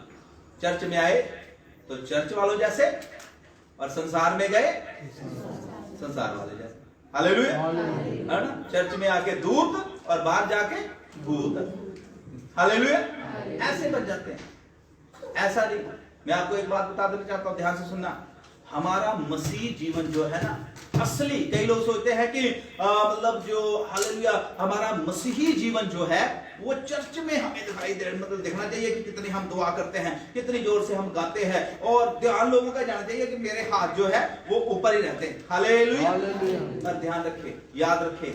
चर्च में आए तो चर्च वालों जैसे, और संसार में गए संसार वाले जैसे। हालेलुया, है ना। चर्च में आके दूत और बाहर जाके भूत। हालेलुया, ऐसे बच जाते हैं। ऐसा नहीं। मैं आपको एक बात बता देना चाहता हूं, ध्यान से सुनना। हमारा मसीह जीवन जो है ना, असली, कई लोग सोचते हैं कि मतलब जो हालेलुया हमारा मसीही जीवन जो है वो चर्च में हमें दिखाई दे, मतलब देखना चाहिए कि कितनी हम दुआ करते हैं, कितनी जोर से हम गाते हैं, और ध्यान लोगों का जाना चाहिए कि मेरे हाथ जो है वो ऊपर ही रहते हैं। हालेलुया। पर ध्यान रखें, याद रखें,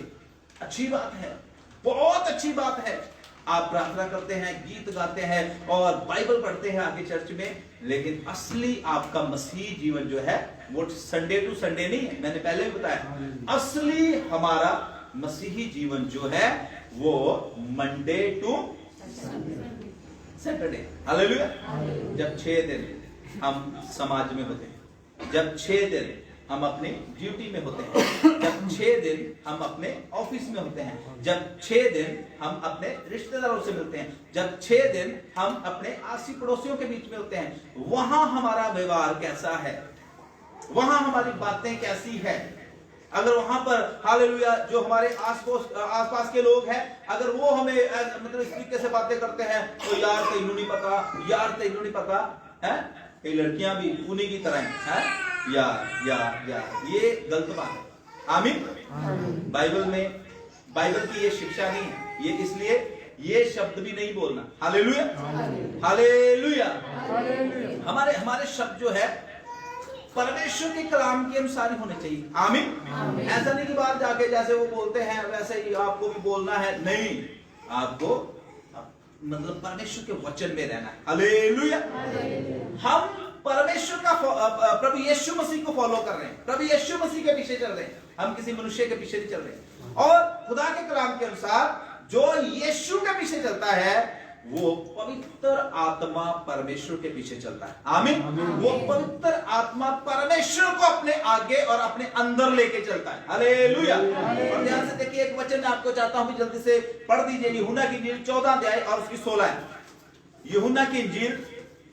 अच्छी बात है, बहुत अच्छी बात है, आप प्रार्थना करते हैं, गीत गाते हैं और बाइबल पढ़ते हैं आगे चर्च में, लेकिन असली आपका मसीह जीवन जो है वो संडे टू संडे नहीं है। मैंने पहले भी बताया, असली हमारा मसीही जीवन जो है वो मंडे टू सैटरडे। हालेलुया। जब 6 दिन हम समाज में होते हैं, जब 6 दिन हम अपने ड्यूटी में होते हैं, जब 6 दिन हम अपने ऑफिस में होते हैं, जब 6 दिन हम अपने रिश्तेदारों से मिलते हैं, जब 6 दिन हम अपने आसी पड़ोसियों के बीच में होते हैं, वहां हमारा व्यवहार कैसा है, वहां हमारी बातें कैसी है। अगर वहां पर हालेलुया जो हमारे आसपास के लोग हैं, अगर वो हमें मतलब इस तरीके से बातें करते हैं, तो यार तैनू नहीं पता, यार तैनू नहीं पता है। कई लड़कियां भी उन्हीं की तरह हैं, यार ये गलत बात है। आमीन। बाइबल की ये शिक्षा नहीं है, ये इसलिए ये शब्द भी नहीं बोलना। Hallelujah, hallelujah. हमारे शब्द जो है परमेश्वर के कलाम के अनुसार ही होने चाहिए। आमीन। ऐसा नहीं कि बाहर जाके जैसे वो बोलते हैं वैसे ही आपको भी बोलना है, नहीं, आपको मतलब परमेश्वर के वचन में रहना है। हालेलुया। हम परमेश्वर का प्रभु यीशु मसीह को फॉलो कर रहे हैं, प्रभु यीशु मसीह के पीछे चल रहे हैं, हम किसी मनुष्य के पीछे नहीं चल रहे हैं। और खुदा के कलाम के अनुसार जो यीशु के पीछे चलता है वो पवित्र आत्मा परमेश्वर के पीछे चलता है। आमीन। वो पवित्र आत्मा परमेश्वर को अपने आगे और अपने अंदर लेके चलता है। हालेलुया। और ध्यान से देखिए, एक वचन आपको चाहता हूं कि जल्दी से पढ़ दीजिए, यूहन्ना की इंजील 14 अध्याय और उसकी 16। यूहन्ना की इंजील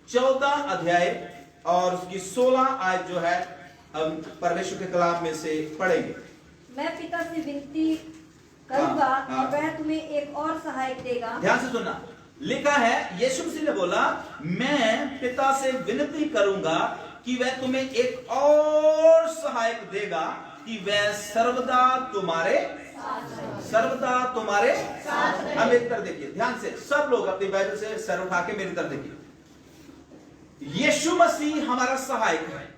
14 अध्याय और उसकी 16 आयत जो है हम परमेश्वर के कलाम में से पढ़ेंगे। मैं पिता से विनती करूंगा हाँ। और वह तुम्हें एक और सहायक देगा। ध्यान से सुनना, लिखा है यीशु मसीह ने बोला, मैं पिता से विनती करूंगा कि वह तुम्हें एक और सहायक देगा कि वह सर्वदा तुम्हारे साथ। हम एक तरफ देखिए, ध्यान से सब लोग अपनी बाइबल से सर उठा के मेरी तरफ देखिए। यीशु मसीह हमारा सहायक है,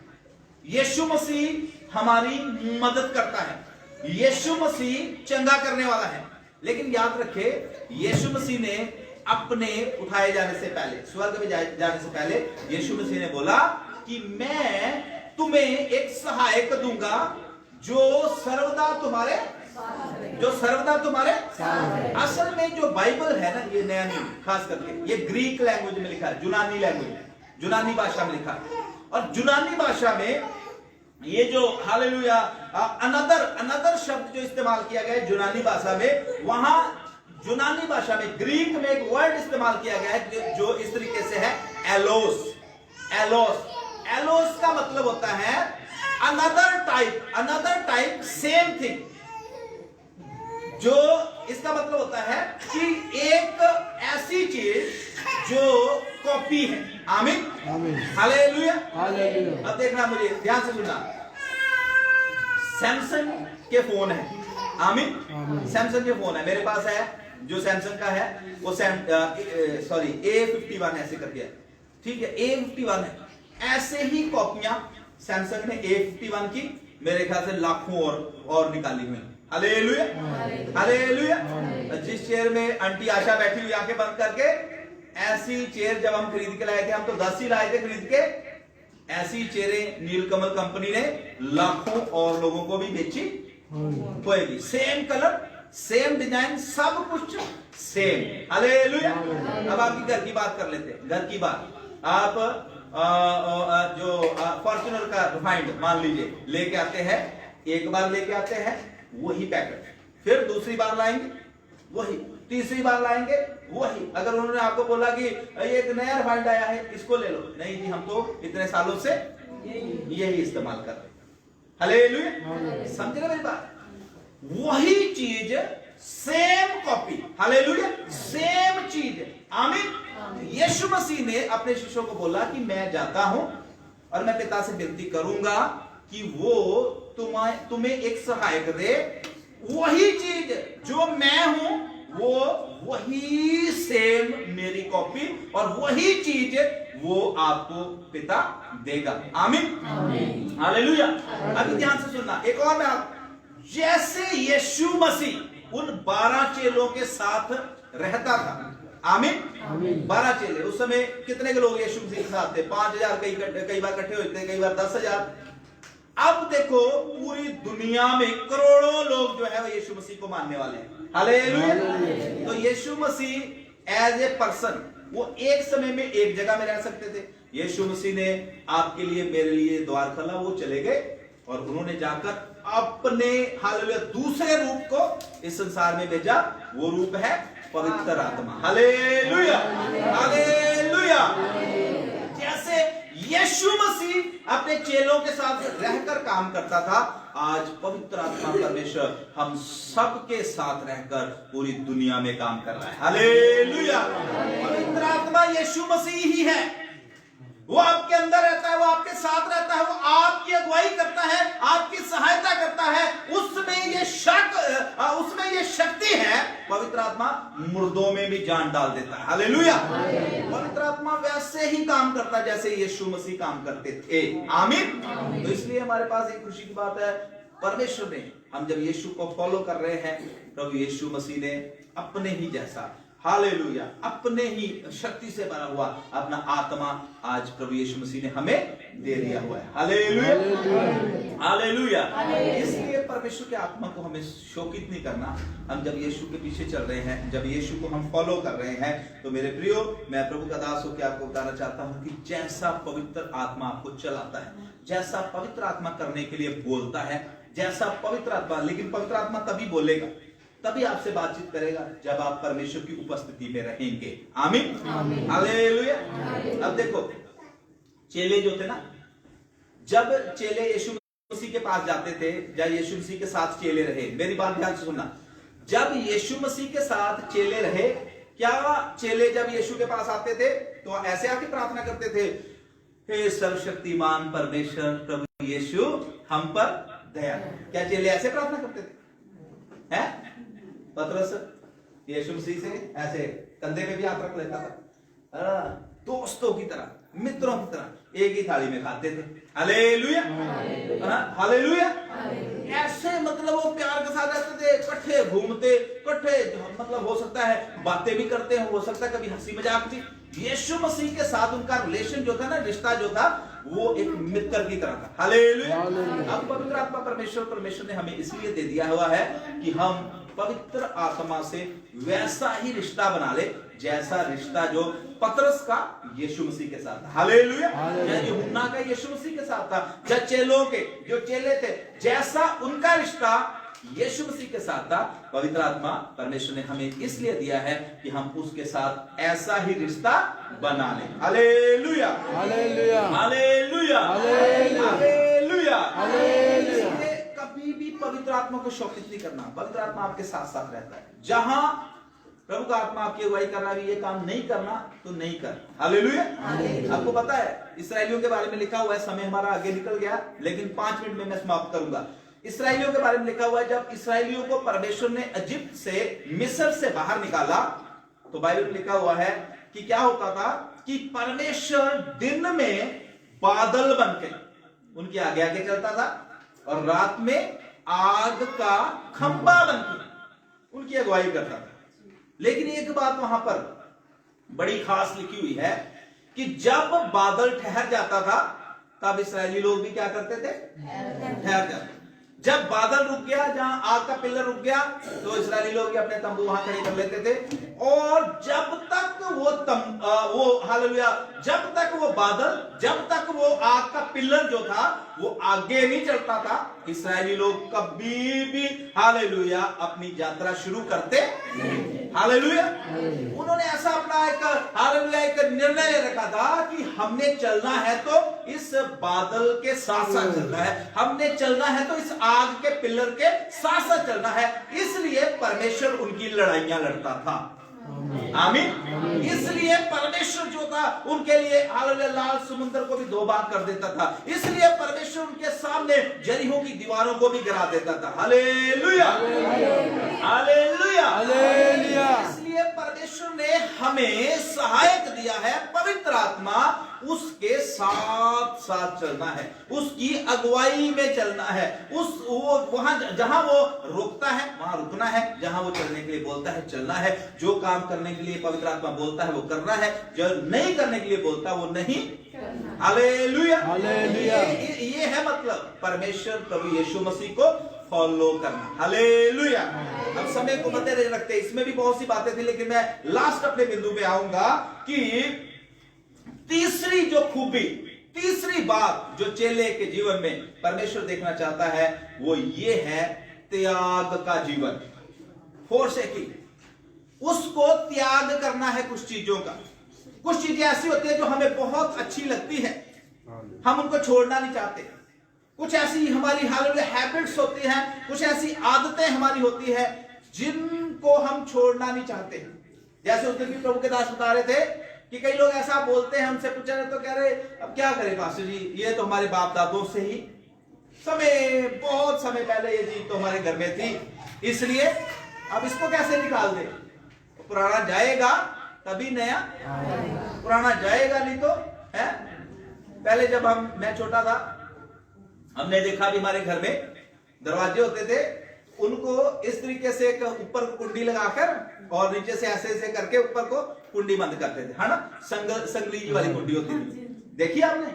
यीशु मसीह हमारी मदद करता है, यीशु मसीह चंगा करने वाला है। लेकिन याद रखे, यीशु मसीह ने अपने उठाए जाने से पहले, स्वर्ग में जाने से पहले यीशु मसीह ने बोला कि मैं तुम्हें एक सहायक दूंगा जो सर्वदा तुम्हारे असल में जो बाइबल है ना, ये नया नियम खास करके ये ग्रीक लैंग्वेज में लिखा है, यूनानी लैंग्वेज, यूनानी भाषा में लिखा है। और यूनानी भाषा में ये जो हालेलुया अनदर शब्द जो इस्तेमाल किया गया है यूनानी भाषा में, वहां यूनानी भाषा में ग्रीक में एक वर्ड इस्तेमाल किया गया है जो इस तरीके से है, एलोस। एलोस का मतलब होता है अनदर टाइप सेम थिंग। जो इसका मतलब होता है कि एक ऐसी चीज जो कॉपी है। आमीन, हालेलुया। अब देखना, मुझे ध्यान से सुनना, सैमसंग के फोन है। आमीन। सैमसंग के फोन है, मेरे पास है, जो सैमसंग का है वो A51 ऐसे करके है, ठीक है, A51 है। ऐसे ही कॉपियां सैमसंग ने A51 की मेरे ख्याल से लाखों और निकाली हुई। Hallelujah, hallelujah. जिस चेयर में आंटी आशा बैठी हुई आंखें बंद करके, ऐसी चेयर जब हम खरीद के लाए थे, हम तो 10 ही लाए थे खरीद के, ऐसी चेयरें नीलकमल कंपनी ने लाखों और लोगों को भी बेची होगी। सेम कलर, सेम डिजाइन, सब कुछ सेम। हालेलुया। अब आपकी घर की बात कर लेते हैं। घर की बात, आप जो फॉर्च्यूनर का रिफाइंड मान लीजिए लेके आते हैं, एक बार लेके आते हैं वही पैकेट, फिर दूसरी बार लाएंगे वही, तीसरी बार लाएंगे वही। अगर उन्होंने आपको बोला कि ये एक नया रिफाइंड आया है, इसको ले लो, नहीं जी हम तो इतने सालों से यही इस्तेमाल कर रहे हैं। हालेलुया। समझ रहे मेरी बात? वही चीज, सेम कॉपी। हालेलुया, सेम चीज। आमीन। यीशु मसीह ने अपने शिष्यों को बोला कि मैं जाता हूं और मैं पिता से विनती करूंगा कि वो तुम्हें एक सहायक दे। वही चीज जो मैं हूं, वो वही सेम मेरी कॉपी, और वही चीज वो आपको पिता देगा। आमीन, हालेलुया। अभी ध्यान से सुनना, एक और मैं जैसे यीशु मसीह उन 12 चेलों के साथ रहता था। आमीन। 12 चेले, उस समय कितने के लोग यीशु मसीह के साथ थे? 5000, कई बार इकट्ठे हुए थे, कई बार 10,000। अब देखो पूरी दुनिया में करोड़ों लोग जो है वो यीशु मसीह को मानने वाले हैं। हालेलुया। तो यीशु मसीह एज ए पर्सन वो एक समय में एक जगह में रह सकते थे। यीशु मसीह ने आपके लिए, मेरे लिए द्वार खोला, वो चले गए और उन्होंने जाकर अपने हालेलुया दूसरे रूप को इस संसार में भेजा। वो रूप है पवित्र आत्मा। Hallelujah, hallelujah. जैसे यीशु मसीह अपने चेलों के साथ रहकर काम करता था, आज पवित्र आत्मा परमेश्वर हम सबके साथ रहकर पूरी दुनिया में काम कर रहा है। हालेलुया। पवित्र आत्मा यीशु मसीह ही है। वो आपके अंदर रहता है, वो आपके साथ रहता है, वो आपकी अगुवाई करता है, आपकी सहायता करता है। उसमें ये शक्ति है। पवित्र आत्मा मुर्दों में भी जान डाल देता है। हालेलुया। पवित्र आत्मा वैसे ही काम करता है जैसे यीशु मसीह काम करते थे। आमीन। तो इसलिए हमारे पास एक खुशी की बात है, परमेश्वर ने, हम जब यीशु को फॉलो कर रहे हैं, प्रभु यीशु मसीह ने अपने ही जैसा हालेलुया, अपने ही शक्ति से भरा हुआ अपना आत्मा आज प्रभु यीशु मसीह ने हमें दे दिया हुआ है। Hallelujah, hallelujah. इसलिए परमेश्वर के आत्मा को हमें शोकित नहीं करना। हम जब यीशु के पीछे चल रहे हैं, जब यीशु को हम फॉलो कर रहे हैं, तो मेरे प्रियो, मैं प्रभु का दास होकर आपको बताना चाहता हूं कि जैसा पवित्र आत्मा आपको चलाता है, जैसा पवित्र आत्मा करने के लिए बोलता है, जैसा पवित्र आत्मा, लेकिन पवित्र आत्मा तभी बोलेगा, तभी आपसे बातचीत करेगा जब आप परमेश्वर की उपस्थिति में रहेंगे। आमीन, हालेलुया। अब देखो, चेले जो थे ना, जब चेले यीशु मसीह के पास जाते थे, जब यीशु मसीह के साथ चेले रहे, मेरी बात ध्यान से सुनना, जब यीशु मसीह के साथ चेले रहे, क्या चेले जब यीशु के पास आते थे तो ऐसे आके प्रार्थना करते थे, हे सर्वशक्तिमान परमेश्वर प्रभु यीशु हम पर दया। क्या चेले ऐसे प्रार्थना करते थे? हैं? पतरस यीशु मसीह से ऐसे कंधे पे भी हाथ रख लेता था, दोस्तों की तरह, मित्रों की तरह एक ही थाली में खाते थे। Hallelujah, hallelujah. ऐसे मतलब वो प्यार के साथ रहते थे, इकट्ठे घूमते, इकट्ठे, मतलब हो सकता है बातें भी करते हैं, हो सकता है कभी हंसी मजाक भी। यीशु मसीह के साथ उनका रिलेशन जो था ना, रिश्ता जो था, वो एक मित्र की तरह था। हालेलुया। अब पवित्र आत्मा परमेश्वर ने हमें इसलिए दे दिया हुआ है कि हम पवित्र आत्मा से वैसा ही रिश्ता बना ले जैसा रिश्ता जो पतरस का यीशु मसीह के साथ था। हालेलुया। या यूहन्ना का यीशु मसीह के साथ था, जब चेलों के जो चेले थे, जैसा उनका रिश्ता यीशु मसीह के साथ था, पवित्र आत्मा परमेश्वर ने हमें इसलिए दिया है कि हम उसके साथ ऐसा ही रिश्ता बना लें। Hallelujah, hallelujah, hallelujah, hallelujah, hallelujah. कभी भी पवित्र आत्मा को शोकित नहीं करना। पवित्र आत्मा आपके साथ साथ रहता है। जहां प्रभु का आत्मा आपकी अगुवाई कर रहा है, ये काम नहीं करना तो नहीं कर। हालेलुया। आपको पता है इस्राएलियों के बारे में लिखा हुआ है, समय हमारा आगे निकल गया, लेकिन 5 मिनट में मैं समाप्त करूंगा। इस्राएलियों के बारे में लिखा हुआ है, जब इस्राएलियों को परमेश्वर ने इजिप्ट से, मिस्र से बाहर निकाला, तो बाइबल में लिखा हुआ है कि क्या होता था कि परमेश्वर दिन में बादल बनके उनके आगे आगे चलता था और रात में आग का खंबा बनके उनकी अगुवाई करता था। लेकिन एक बात वहां पर बड़ी खास लिखी हुई है कि जब बादल ठहर जाता था तब इस्राएली लोग भी क्या करते थे? ठहर जाते। जब बादल रुक गया, जहां आग का पिलर रुक गया, तो इस्राएली लोग भी अपने तंबू वहां खड़े कर लेते थे। और जब तक हालेलुया, जब तक वो बादल, जब तक वो आग का पिलर जो था वो आगे नहीं चलता था, इस्राएली लोग कभी भी हालेलुया अपनी यात्रा शुरू करते। हालेलुया। उन्होंने ऐसा अपना एक निर्णय ले रखा था कि हमने चलना है तो इस बादल के साथ साथ चलना है, हमने चलना है तो इस आग के पिलर के साथ साथ चलना है। इसलिए परमेश्वर उनकी लड़ाइयां लड़ता था। आमीन। इसलिए परमेश्वर जो था उनके लिए हालेलुया लाल समुद्र को भी 2 भाग कर देता था। इसलिए परमेश्वर उनके सामने यरीहो की दीवारों को भी गिरा देता था। Hallelujah, hallelujah, hallelujah. इसलिए परमेश्वर ने हमें सहायक दिया है, पवित्र आत्मा, उसके साथ साथ चलना है, उसकी अगुवाई में चलना है। वहां जहां वो रोकता है वहां रुकना है, जहां वो चलने के लिए बोलता है चलना है, जो काम करने के लिए पवित्र आत्मा बोलता है वो करना है, जो नहीं करने के लिए बोलता है वो नहीं। Hallelujah, hallelujah. ये है मतलब परमेश्वर प्रभु यीशु मसीह को फॉलो करना। हालेलुया। अब समय को मद्दे नजर रखते, इसमें भी बहुत सी बातें थी, लेकिन मैं लास्ट अपने बिंदु पे आऊंगा कि तीसरी जो खूबी, तीसरी बात जो चेले के जीवन में परमेश्वर देखना चाहता है वो ये है त्याग का जीवन। उसको त्याग करना है कुछ चीजों का। कुछ चीजें ऐसी होती है जो हमें बहुत अच्छी लगती है, हम उनको छोड़ना नहीं चाहते। कुछ ऐसी हमारी हालेलुया हैबिट्स होती हैं, कुछ ऐसी आदतें हमारी होती है जिनको हम छोड़ना नहीं चाहते। जैसे उस दिन भी प्रभु के दास बता रहे थे कि कई लोग ऐसा बोलते हैं, हमसे पूछा तो कह रहे अब क्या करें पास्टर जी, ये तो हमारे बाप दादों से ही बहुत समय पहले ये चीज तो हमारे घर में थी, इसलिए अब इसको कैसे निकाल दे। पुराना जाएगा तभी नया, पुराना जाएगा नहीं तो है। पहले जब मैं छोटा था, हमने देखा भी हमारे घर में दरवाजे होते थे उनको इस तरीके से एक ऊपर कुंडी लगाकर और नीचे से ऐसे ऐसे करके ऊपर को कुंडी बंद करते थे, है ना। संगली वाली कुंडी होती थी, देखी आपने?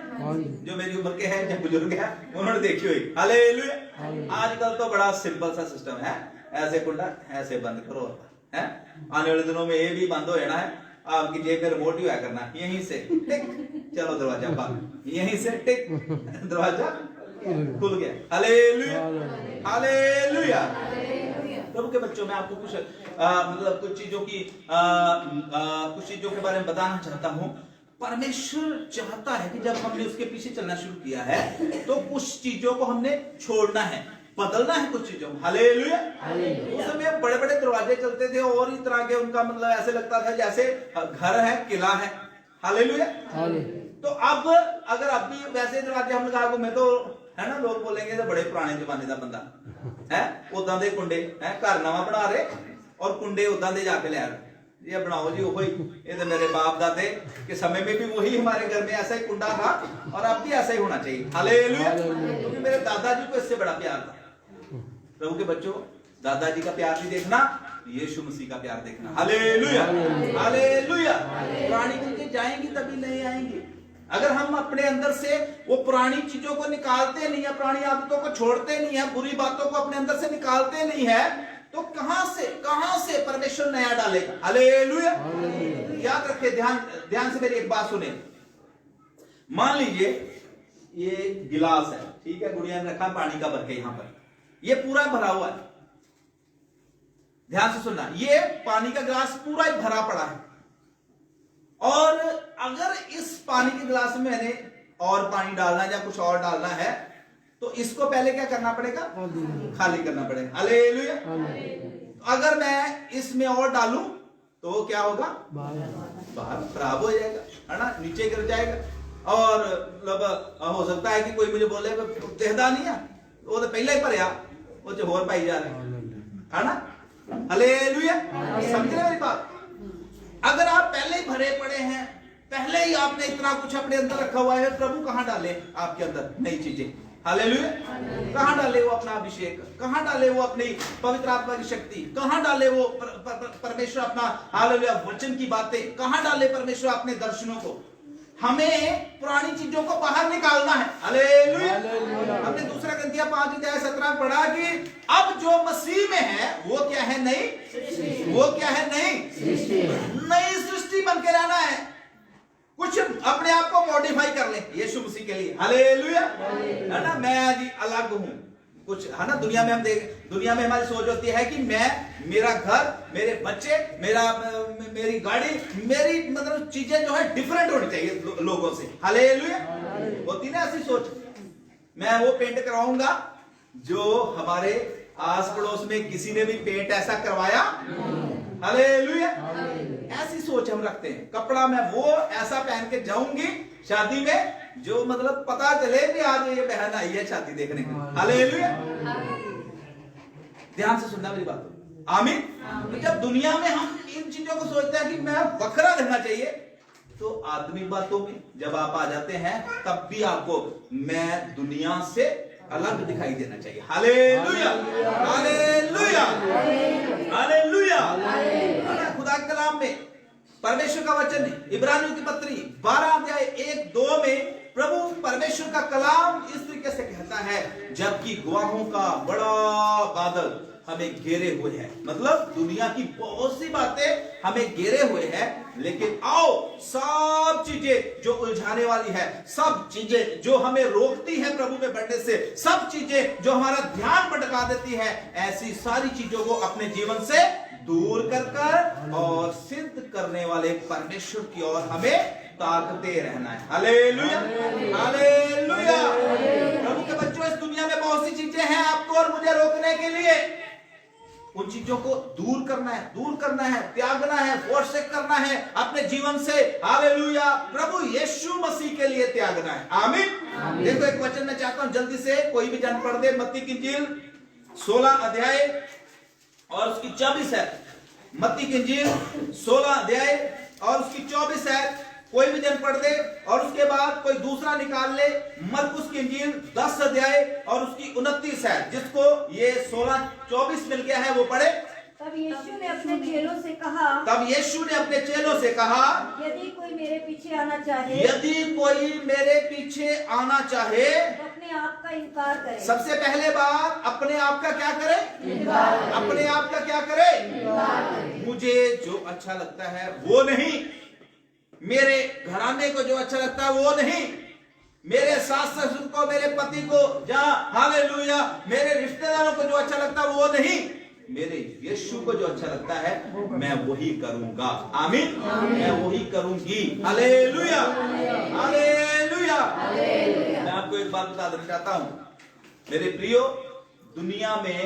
जो मेरी उम्र के हैं, जो बुजुर्ग हैं, उन्होंने देखी हुई। हालेलुया। आजकल तो बड़ा सिंपल सा सिस्टम है, ऐसे कुंडा ऐसे बंद करो है। आने वाले दिनों में ये भी बंद हो जाना है, आपकी जेब में रिमोट ही हुआ करना, यहीं से टिक, चलो दरवाजा बंद, यहीं से टिक, दरवाजा खुल गया। Hallelujah, hallelujah. प्रभु के बच्चों, मैं आपको कुछ मतलब कुछ चीजों के बारे में बताना चाहता हूँ। परमेश्वर चाहता है कि जब हमने उसके पीछे चलना शुरू किया है तो कुछ चीजों को हमने छोड़ना है, बदलना है कुछ चीजों को। हालेलुया। उस समय बड़े बड़े दरवाजे चलते थे और इस तरह के, उनका मतलब ऐसे लगता था जैसे घर है, किला है। हालेलुया। तो अब अगर अब भी वैसे दरवाजे हम लगा, मैं तो है ना, लोग बोलेंगे तो बड़े पुराने जमाने का बंदा है, उदा दे कुंडे है, घर नवा बना रहे और कुंडे उदा दे जाके ले आ रहे, ये बनाओ जी वही। ये तो मेरे बाप दादे के समय में भी वही हमारे घर में ऐसा ही कुंडा था और अब भी ऐसा ही होना चाहिए। हालेलुया। क्योंकि मेरे दादाजी को इससे बड़ा प्यार था। प्रभु के बच्चों, दादाजी का प्यार भी देखना, यीशु मसीह का प्यार देखना। Hallelujah, hallelujah. पुरानी चीजें जाएंगी तभी नहीं आएंगी। अगर हम अपने अंदर से वो पुरानी चीजों को निकालते नहीं है, पुरानी आदतों को छोड़ते नहीं है, बुरी बातों को अपने अंदर से निकालते नहीं है, तो कहां से परमेश्वर नया डालेगा। हालेलुया। याद रखिए, ध्यान से मेरी एक बात सुने। मान लीजिए ये गिलास है, ठीक है, गुड़िया ने रखा पानी का भर के, यहां पर ये पूरा भरा हुआ है। ध्यान से सुनना, ये पानी का गिलास पूरा ही भरा पड़ा है और अगर इस पानी के गिलास में मैंने और पानी डालना है या कुछ और डालना है तो इसको पहले क्या करना पड़ेगा? खाली करना पड़ेगा। हालेलुया। अगर मैं इसमें और डालूं तो क्या होगा? बाहर खराब हो जाएगा, है ना, नीचे गिर जाएगा। और मतलब हो सकता है कि कोई मुझे बोले तेहदा नहीं है, वो तो पहले ही भरया, वो जो होर पाई जा रहे है ना। हालेलुया। समझ रहे मेरी बात? अगर आप पहले ही भरे पड़े हैं, पहले ही आपने इतना कुछ अपने अंदर रखा हुआ है, प्रभु कहां डाले आपके अंदर नई चीजें? हालेलुया। कहां डाले वो अपना अभिषेक? कहां डाले वो अपनी पवित्र आत्मा की शक्ति? कहां डाले वो परमेश्वर अपना हालेलुया वचन की बातें? कहां डाले परमेश्वर अपने दर्शनों को? हमें पुरानी चीजों को बाहर निकालना है। हालेलुया। हमने 2 Corinthians 5:17 पढ़ा कि अब जो मसीह में है वो क्या है? नई। वो क्या है? नई सृष्टि बन के रहना है। कुछ अपने आप को मॉडिफाई कर ले यीशु मसीह के लिए। हालेलुया। है ना, मैं आज अलग हूं कुछ, है ना। दुनिया में हमारी सोच होती है कि मेरा घर, मेरे बच्चे, मेरी गाड़ी, मेरी मतलब चीजें जो है डिफरेंट होनी चाहिए लोगों से। हालेलुया। होती ना ऐसी सोच, मैं वो पेंट करवाऊंगा जो हमारे आस पड़ोस में किसी ने भी पेंट ऐसा करवाया। हालेलुया। ऐसी सोच हम रखते हैं। कपड़ा मैं वो ऐसा पहन के जाऊंगी शादी में जो मतलब पता चले भी आज ये बहन आई है शादी देखने के लिए। हालेलुया। ध्यान से सुनना मेरी बात। आमीन। तो जब दुनिया में हम इन चीजों को सोचते हैं कि मैं वखरा रहना चाहिए, तो आत्मिक बातों में जब आप आ जाते हैं तब भी आपको मैं दुनिया से अलग दिखाई देना चाहिए। Hallelujah, hallelujah, hallelujah. खुदा के कलाम में, परमेश्वर का वचन है, इब्रानियों की पत्री 12:1-2 में प्रभु परमेश्वर का कलाम इस तरीके से कहता है, जबकि गवाहों का बड़ा बादल हमें घेरे हुए हैं। मतलब दुनिया की बहुत सी बातें हमें घेरे हुए हैं, लेकिन आओ सब चीजें जो उलझाने वाली है, सब चीजें जो हमें रोकती है प्रभु में बढ़ने से, सब चीजें जो हमारा ध्यान भटका देती है, ऐसी सारी चीजों को अपने जीवन से दूर कर और सिद्ध करने वाले परमेश्वर की ओर हमें ताकते रहना है। Hallelujah, hallelujah. प्रभु के बच्चों, इस दुनिया में बहुत सी चीजें हैं आपको और मुझे रोकने के लिए। उन चीजों को दूर करना है, त्यागना है, forsake करना है अपने जीवन से। हालेलुया। प्रभु यीशु मसीह के लिए त्यागना है। आमीन। देखो एक वचन मैं चाहता हूं जल्दी से कोई भी जन पढ़ दे। मत्ती की इंजील 16 अध्याय और उसकी 24 है। मत्ती की इंजील 16 अध्याय और उसकी 24 है। कोई भी दिन पढ़ दे और उसके बाद कोई दूसरा निकाल ले, मरकुस की इंजील 10 अध्याय और उसकी 29 है, जिसको ये 16-24 मिल गया है, वो पढ़े। तब यीशु ने अपने चेलों से कहा, तब यीशु ने अपने चेलों से कहा, यदि कोई मेरे पीछे आना चाहे, यदि कोई मेरे पीछे आना चाहे तो अपने आप का इनकार करे। सबसे पहले बात, अपने आप का क्या करे? अपने आप का क्या करे? मुझे जो अच्छा लगता है वो नहीं, मेरे घराने को जो अच्छा लगता है वो नहीं, मेरे सास ससुर को, मेरे पति को, जहां हालेलुया, मेरे रिश्तेदारों को जो अच्छा लगता है वो नहीं, मेरे यीशु को जो अच्छा लगता है मैं वही करूंगा। आमीन। मैं वही करूंगी। Hallelujah, hallelujah. मैं आपको एक बात बता देना चाहता हूं मेरे प्रियो, दुनिया में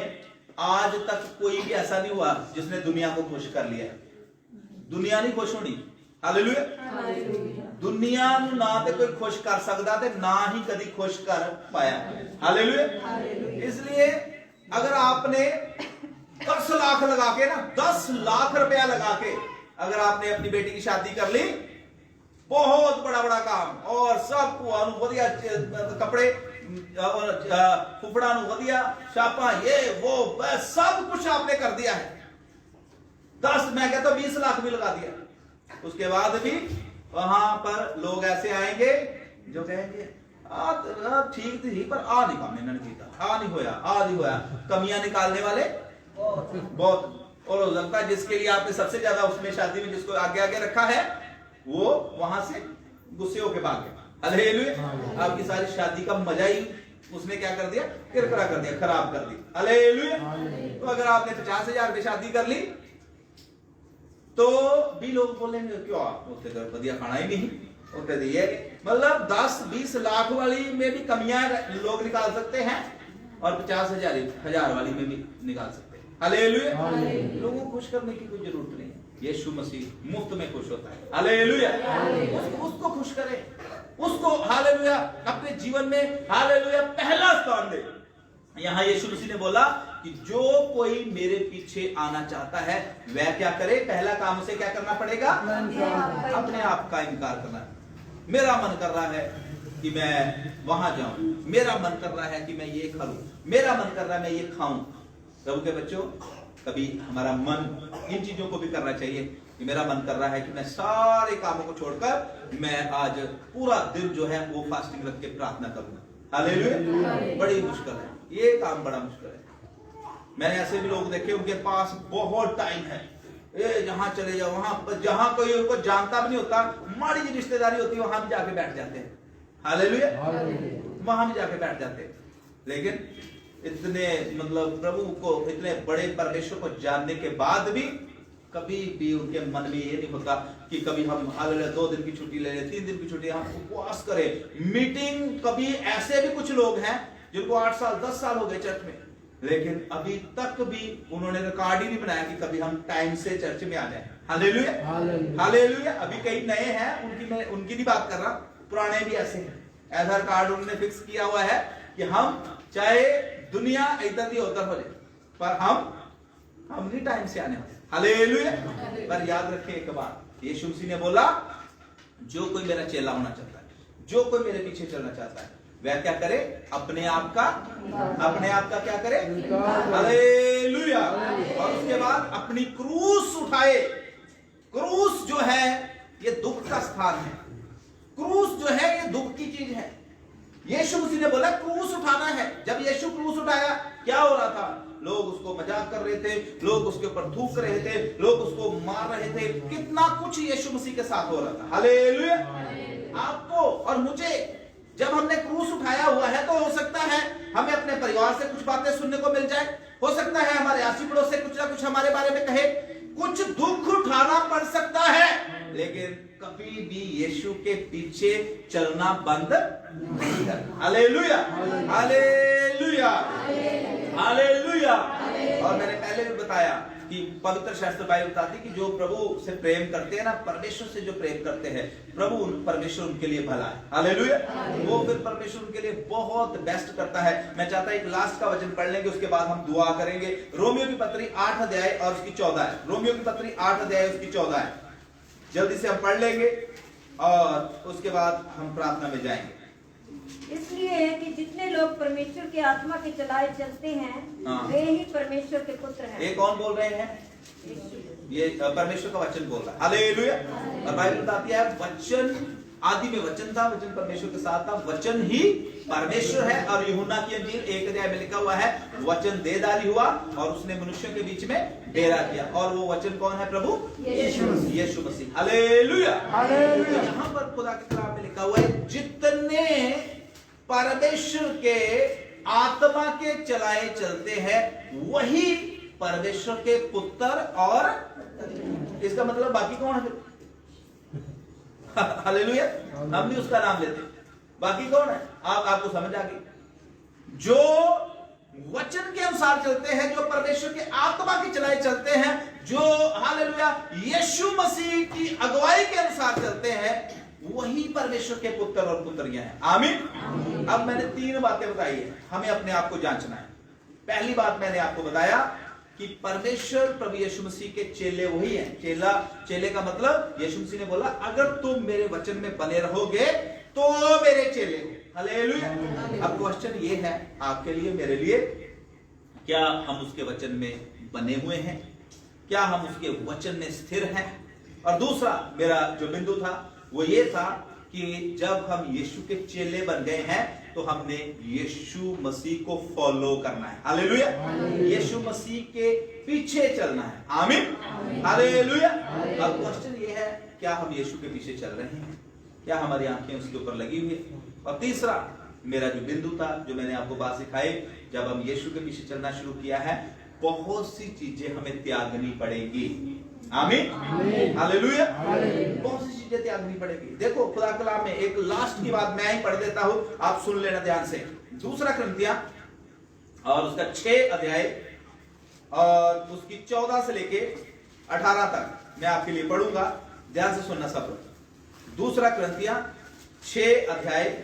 आज तक कोई भी ऐसा नहीं हुआ जिसने दुनिया को खुश कर लिया। दुनिया नहीं खुश होनी। हालेलुया। दुनिया ना तो कोई खुश कर सकता थे, ना ही कभी खुश कर पाया। हालेलुया। इसलिए अगर आपने 10 लाख लगा के ना, 10 लाख रुपया लगा के अगर आपने अपनी बेटी की शादी कर ली, बहुत बड़ा बड़ा काम, और सब वधिया कपड़े, फुफड़ा वधिया छापा, ये वो बस सब कुछ आपने कर दिया है। 10, मैं कहता हूं 20 लाख भी लगा दिया, उसके बाद भी वहां पर लोग ऐसे आएंगे जो कहेंगे ठीक थी पर आ नहीं काम इन्होंने किया, आ नहीं होया। कमियां निकालने वाले बहुत, और हो सकता है जिसके लिए आपने सबसे ज्यादा उसमें शादी में जिसको आगे आगे रखा है वो वहां से गुस्से होके भाग गया। हालेलुया। आपकी सारी शादी का मजा ही उसने क्या कर दिया? किरकिरा कर दिया, खराब कर दी। हालेलुया। तो अगर आपने 50,000 में शादी कर ली तो भी लोग बोलेंगे क्यों आप उससे बढ़िया खाना ही नहीं होते दिए। मतलब 10-20 लाख वाली में भी कमियां लोग निकाल सकते हैं और 50,000 वाली में भी निकाल सकते हैं। हालेलुया। लोगों को खुश करने की कोई जरूरत नहीं, यीशु मसीह मुफ्त में खुश होता है। हालेलुया। उसको खुश करें, उसको हालेलुया अपने जीवन में हालेलुया पहला स्थान दे। यहां यीशु मसीह ने बोला कि जो कोई मेरे पीछे आना चाहता है वह क्या करे? पहला काम उसे क्या करना पड़ेगा? अपने आप का इनकार करना। मेरा मन कर रहा है कि मैं वहां जाऊं, मेरा मन कर रहा है कि मैं ये करूं, मेरा मन कर रहा है मैं ये खाऊं। प्रभु के बच्चों, कभी हमारा मन इन चीजों को भी करना चाहिए कि मेरा मन कर रहा है कि मैं सारे कामों को छोड़कर मैं आज पूरा दिन जो है वो फास्टिंग रख के प्रार्थना करूंगा। हालेलुया। बड़ी मुश्किल है ये काम, बड़ा मुश्किल है। मैंने ऐसे भी लोग देखे उनके पास बहुत टाइम है, जहां चले जाओ वहां, जहां कोई उनको जानता भी नहीं होता, माड़ी जी रिश्तेदारी होती है वहां भी जाके बैठ जाते हैं। हालेलुया। वहां भी जाके बैठ जाते हैं। लेकिन इतने मतलब प्रभु को, इतने बड़े परमेश्वर को जानने के बाद भी कभी भी उनके मन में ये नहीं होता कि कभी हम हालेलुया 2 दिन की छुट्टी ले लें, 3 दिन की छुट्टी, हम उपवास करें, मीटिंग। कभी ऐसे भी कुछ लोग हैं जिनको 8 साल 10 साल हो गए चर्च में, लेकिन अभी तक भी उन्होंने रिकॉर्ड ही नहीं बनाया कि कभी हम टाइम से चर्च में आ जाए। हालेलुया। हालेलुया। अभी कई नए हैं, मैं उनकी नहीं बात कर रहा, पुराने भी ऐसे हैं। ऐसा रिकॉर्ड उन्होंने फिक्स किया हुआ है कि हम चाहे दुनिया इधर ही उधर हो जाए पर हम नहीं टाइम से आने वाले। हालेलुया। पर याद रखें एक बात, यीशु मसीह ने बोला जो कोई मेरा चेला होना चाहता है, जो कोई मेरे पीछे चलना चाहता है वह क्या करे? अपने आप का क्या करे? हालेलुया। और उसके बाद अपनी क्रूस उठाए। क्रूस जो है ये दुख का स्थान है, क्रूस जो है ये दुख की चीज है। यीशु मसीह ने बोला क्रूस उठाना है। जब यीशु क्रूस उठाया क्या हो रहा था? लोग उसको मजाक कर रहे थे, लोग उसके ऊपर थूक रहे थे, लोग उसको मार रहे थे, कितना कुछ यीशु मसीह के साथ हो रहा था। हालेलुया। आपको और मुझे जब हमने क्रूस उठाया हुआ है तो हो सकता है हमें अपने परिवार से कुछ बातें सुनने को मिल जाए, हो सकता है हमारे आसी पड़ोस से कुछ ना कुछ हमारे बारे में कहे, कुछ दुख उठाना पड़ सकता है, लेकिन कभी भी यीशु के पीछे चलना बंद नहीं करना। हालेलुया। हालेलुया। हालेलुया। और मैंने पहले भी बताया कि पवित्र शास्त्र बाइबल बताती कि जो प्रभु से प्रेम करते हैं ना, परमेश्वर से जो प्रेम करते हैं, प्रभु परमेश्वर उनके लिए भला है। हालेलुया। वो फिर परमेश्वर उनके लिए बहुत बेस्ट करता है। मैं चाहता हूं एक लास्ट का वचन पढ़ लेंगे, उसके बाद हम दुआ करेंगे। रोमियो की पत्री 8 अध्याय और उसकी 14 है। रोमियो की पत्री 8 अध्याय उसकी 14 है। जल्दी से हम पढ़ लेंगे। और उसके बाद हम प्रार्थना में जाएंगे। इसलिए कि जितने लोग परमेश्वर की आत्मा के चलाए चलते हैं हाँ। वे ही परमेश्वर के पुत्र हैं। ये कौन बोल रहे हैं? ये परमेश्वर का वचन बोल रहा है। हालेलुया। और बाइबल बताती है वचन आदि में वचन था, वचन परमेश्वर के साथ था, वचन ही परमेश्वर है। और यूहन्ना की अंजील 1 अध्याय में लिखा हुआ है वचन देहधारी हुआ और उसने मनुष्यों के बीच में डेरा किया। और वो वचन कौन है? प्रभु यीशु मसीह। हालेलुया। तो यहाँ पर खुदा के कलाम में लिखा हुआ है जितने परमेश्वर के आत्मा के चलाए चलते हैं वही परमेश्वर के पुत्र। और इसका मतलब बाकी कौन है? हालेलुया। हम भी उसका नाम लेते, बाकी कौन है? आपको समझ आ गई? जो वचन के अनुसार चलते हैं, जो परमेश्वर के आत्मा के चलाए चलते हैं, जो हालेलुया यीशु मसीह की अगुवाई के अनुसार चलते हैं, वही परमेश्वर के पुत्र और पुत्रियां हैं। आमीन। अब मैंने 3 बातें बताई है, हमें अपने आप को जांचना है। पहली बात मैंने आपको बताया कि परमेश्वर प्रभु यीशु मसीह के चेले वही हैं। चेले का मतलब यीशु मसीह ने बोला अगर तुम मेरे वचन में बने रहोगे तो मेरे चेले हो। हालेलुया। अब क्वेश्चन ये है आपके लिए, मेरे लिए, क्या हम उसके वचन में बने हुए हैं? क्या हम उसके वचन में स्थिर हैं? और दूसरा मेरा जो बिंदु था वो ये था कि जब हम यीशु के चेले बन गए हैं तो हमने यीशु मसीह को फॉलो करना है। हालेलुया। यीशु मसीह के पीछे चलना है। आमीन। हालेलुया। अब क्वेश्चन ये है क्या हम यीशु के पीछे चल रहे हैं? क्या हमारी आंखें उसके ऊपर लगी हुई है? और तीसरा मेरा जो बिंदु था, जो मैंने आपको बात सिखाई, जब हम यीशु के पीछे चलना शुरू किया है बहुत सी चीजें हमें त्यागनी पड़ेगी। आमीन। हालेलुया। बहुत सी चीजें त्यागनी पड़ेगी। देखो खुदा कलाम में एक लास्ट की बात मैं ही पढ़ देता हूं, आप सुन लेना ध्यान से। दूसरा कुरिन्थियों और उसका 6 अध्याय और उसकी 14 से लेके 18 तक मैं आपके लिए पढ़ूंगा, ध्यान से सुनना सब लोग। दूसरा कुरिन्थियों 6 अध्याय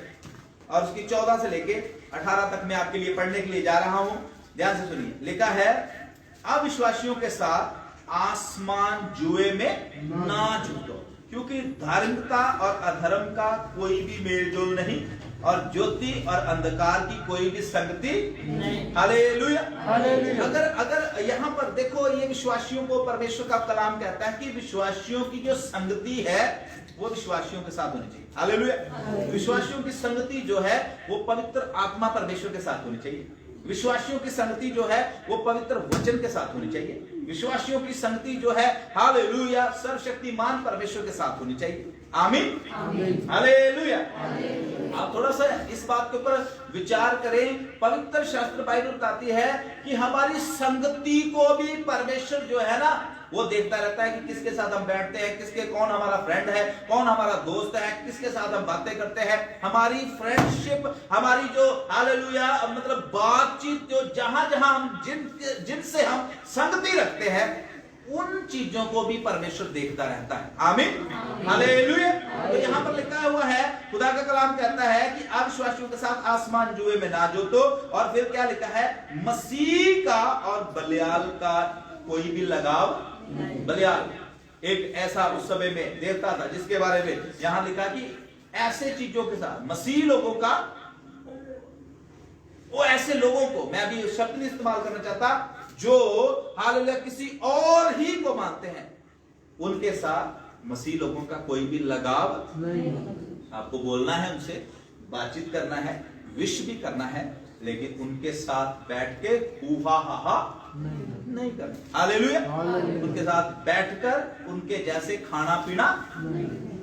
और उसकी 14 से लेके 18 तक मैं आपके लिए पढ़ने के लिए जा रहा हूं, ध्यान से सुनिए। लिखा है अविश्वासियों के साथ आसमान जुए में ना जुटो, क्योंकि धार्मिकता और अधर्म का कोई भी मेलजोल नहीं और ज्योति और अंधकार की कोई भी संगति नहीं। हालेलुया। अगर यहाँ पर देखो, ये विश्वासियों को परमेश्वर का कलाम कहता है कि विश्वासियों की जो संगति है वो विश्वासियों के साथ होनी चाहिए। हालेलुया। विश्वासियों की संगति जो है वो पवित्र आत्मा परमेश्वर के साथ होनी चाहिए। विश्वासियों की संगति जो है वो पवित्र वचन के साथ होनी चाहिए। विश्वासियों की संगति जो है हालेलुया सर्वशक्तिमान परमेश्वर के साथ होनी चाहिए। आमीन। हालेलुया। आप थोड़ा सा इस बात के ऊपर विचार करें। पवित्र शास्त्र बाइबल बताती है कि हमारी संगति को भी परमेश्वर जो है ना वो देखता रहता है कि किसके साथ हम बैठते हैं, किसके कौन हमारा फ्रेंड है, कौन हमारा दोस्त है, किसके साथ हम बातें करते हैं। हमारी फ्रेंडशिप, हमारी जो हालेलुया मतलब बातचीत, जो जहां जहां हम जिनसे हम संगति रखते हैं, उन चीजों को भी परमेश्वर देखता रहता है। आमीन। हालेलुया। तो यहाँ पर लिखा हुआ है, खुदा का कलाम कहता है कि अविश्वासियों के साथ आसमान जुए में ना जोतो। और फिर क्या लिखा है? मसीह का और बलियाल का कोई भी लगाव। बलियाल एक ऐसा उस समय में देवता था जिसके बारे में यहां लिखा कि ऐसे चीजों के साथ मसीह लोगों का, वो ऐसे लोगों को, मैं अभी शब्द नहीं इस्तेमाल करना चाहता, जो हालेलुया किसी और ही को मानते हैं, उनके साथ मसीह लोगों का कोई भी लगाव नहीं। आपको बोलना है, उनसे बातचीत करना है, विश भी करना है, लेकिन उनके साथ बैठ के हूहा हा नहीं करना। हालेलुया। उनके साथ बैठकर उनके जैसे खाना पीना,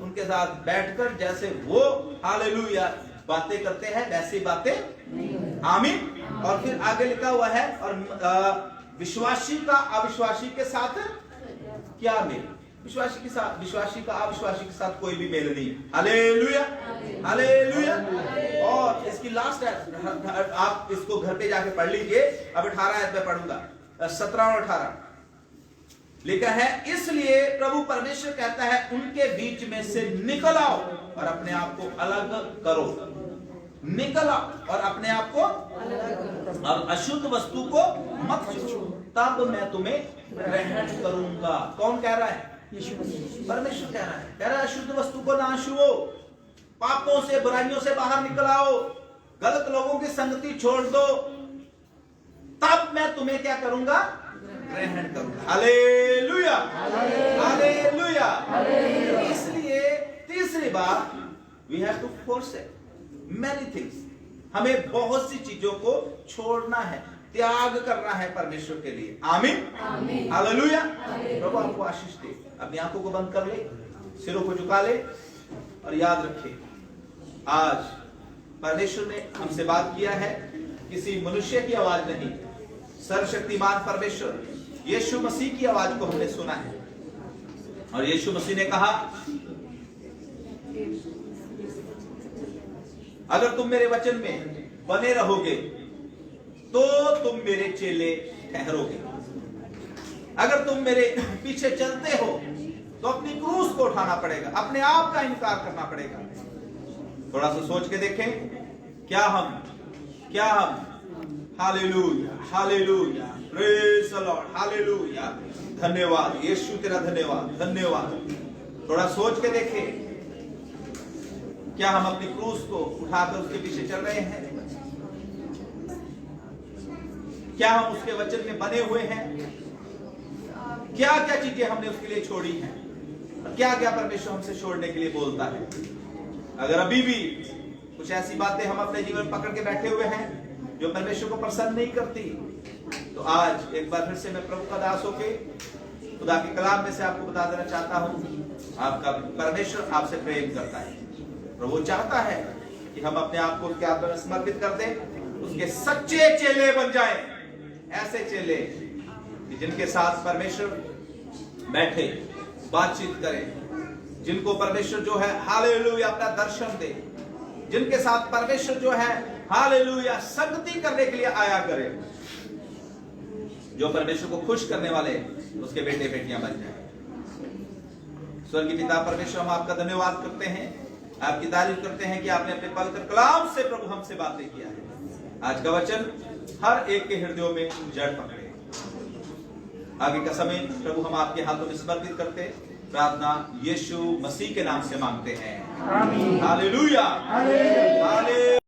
उनके साथ बैठकर जैसे वो हालेलुया बातें करते हैं वैसी बातें। आमीन। और फिर आगे लिखा हुआ है, और विश्वासी का अविश्वासी के साथ क्या मेल? विश्वासी का अविश्वासी के साथ कोई भी मेल नहीं। हालेलुया। हालेलुया। और इसकी लास्ट है, आप इसको घर पे जाके पढ़ लीजिए। अब 18 आयत में पढ़ूंगा, 17 और 18 लिखा है, इसलिए प्रभु परमेश्वर कहता है उनके बीच में से निकल आओ और अपने आप को अलग करो। निकल आओ और अपने आप को और अशुद्ध वस्तु को मत छुओ, तब मैं तुम्हें ग्रहण करूंगा। कौन कह रहा है? परमेश्वर कह रहा है अशुद्ध वस्तु को नाश छुओ, पापों से बुराइयों से बाहर निकल आओ, गलत लोगों की संगति छोड़ दो, तब मैं तुम्हें क्या करूंगा, ग्रहण करूंगा। Hallelujah, hallelujah. इसलिए तीसरी बात, we have to forsake many things, हमें बहुत सी चीजों को छोड़ना है, त्याग करना है परमेश्वर के लिए। आमीन, हालेलुया। प्रभु आपको आशीष दे। अपनी आंखों को बंद कर ले, सिरों को झुका ले और याद रखे, आज परमेश्वर ने हमसे बात किया है, किसी मनुष्य की आवाज नहीं, सर्वशक्तिमान परमेश्वर यीशु मसीह की आवाज को हमने सुना है। और यीशु मसीह ने कहा, अगर तुम मेरे वचन में बने रहोगे तो तुम मेरे चेले ठहरोगे। अगर तुम मेरे पीछे चलते हो तो अपनी क्रूस को उठाना पड़ेगा, अपने आप का इनकार करना पड़ेगा। थोड़ा सा सोच के देखें, क्या हम hallelujah, hallelujah, praise the Lord, hallelujah, धन्यवाद यीशु, तेरा धन्यवाद, धन्यवाद। थोड़ा सोच के देखें, क्या हम अपनी क्रूस को उठाकर उसके पीछे चल रहे हैं? क्या हम उसके वचन में बने हुए हैं? क्या क्या चीजें हमने उसके लिए छोड़ी हैं? क्या क्या परमेश्वर हमसे छोड़ने के लिए बोलता है? अगर अभी भी कुछ ऐसी बातें हम अपने जीवन में पकड़ के बैठे हुए हैं जो परमेश्वर को प्रसन्न नहीं करती, तो आज एक बार फिर से मैं प्रभु का दास होके खुदा के कलाम में से आपको बता देना चाहता हूं, आपका परमेश्वर आपसे प्रेम करता है। प्रभु चाहता है कि हम अपने आप को उसके हाथ में समर्पित कर दें, उसके सच्चे चेले बन जाएं, ऐसे चेले कि जिनके साथ परमेश्वर बैठे, बातचीत करे, जिनको परमेश्वर जो है हालेलुया अपना दर्शन दे, जिनके साथ परमेश्वर जो है हालेलुया संगति करने के लिए आया करे, जो परमेश्वर को खुश करने वाले उसके बेटे बेटियां बन जाए। स्वर्गीय पिता परमेश्वर, हम आपका धन्यवाद करते हैं, आपकी तारीफ करते हैं कि आपने अपने पवित्र कलाम से प्रभु हमसे बातें किया है। आज का वचन हर एक के हृदयों में जड़ पकड़े। आगे का समय प्रभु हम आपके हाथों में समर्पित करते, प्रार्थना यीशु मसीह के नाम से मांगते हैं। आमीन। Hallelujah, hallelujah.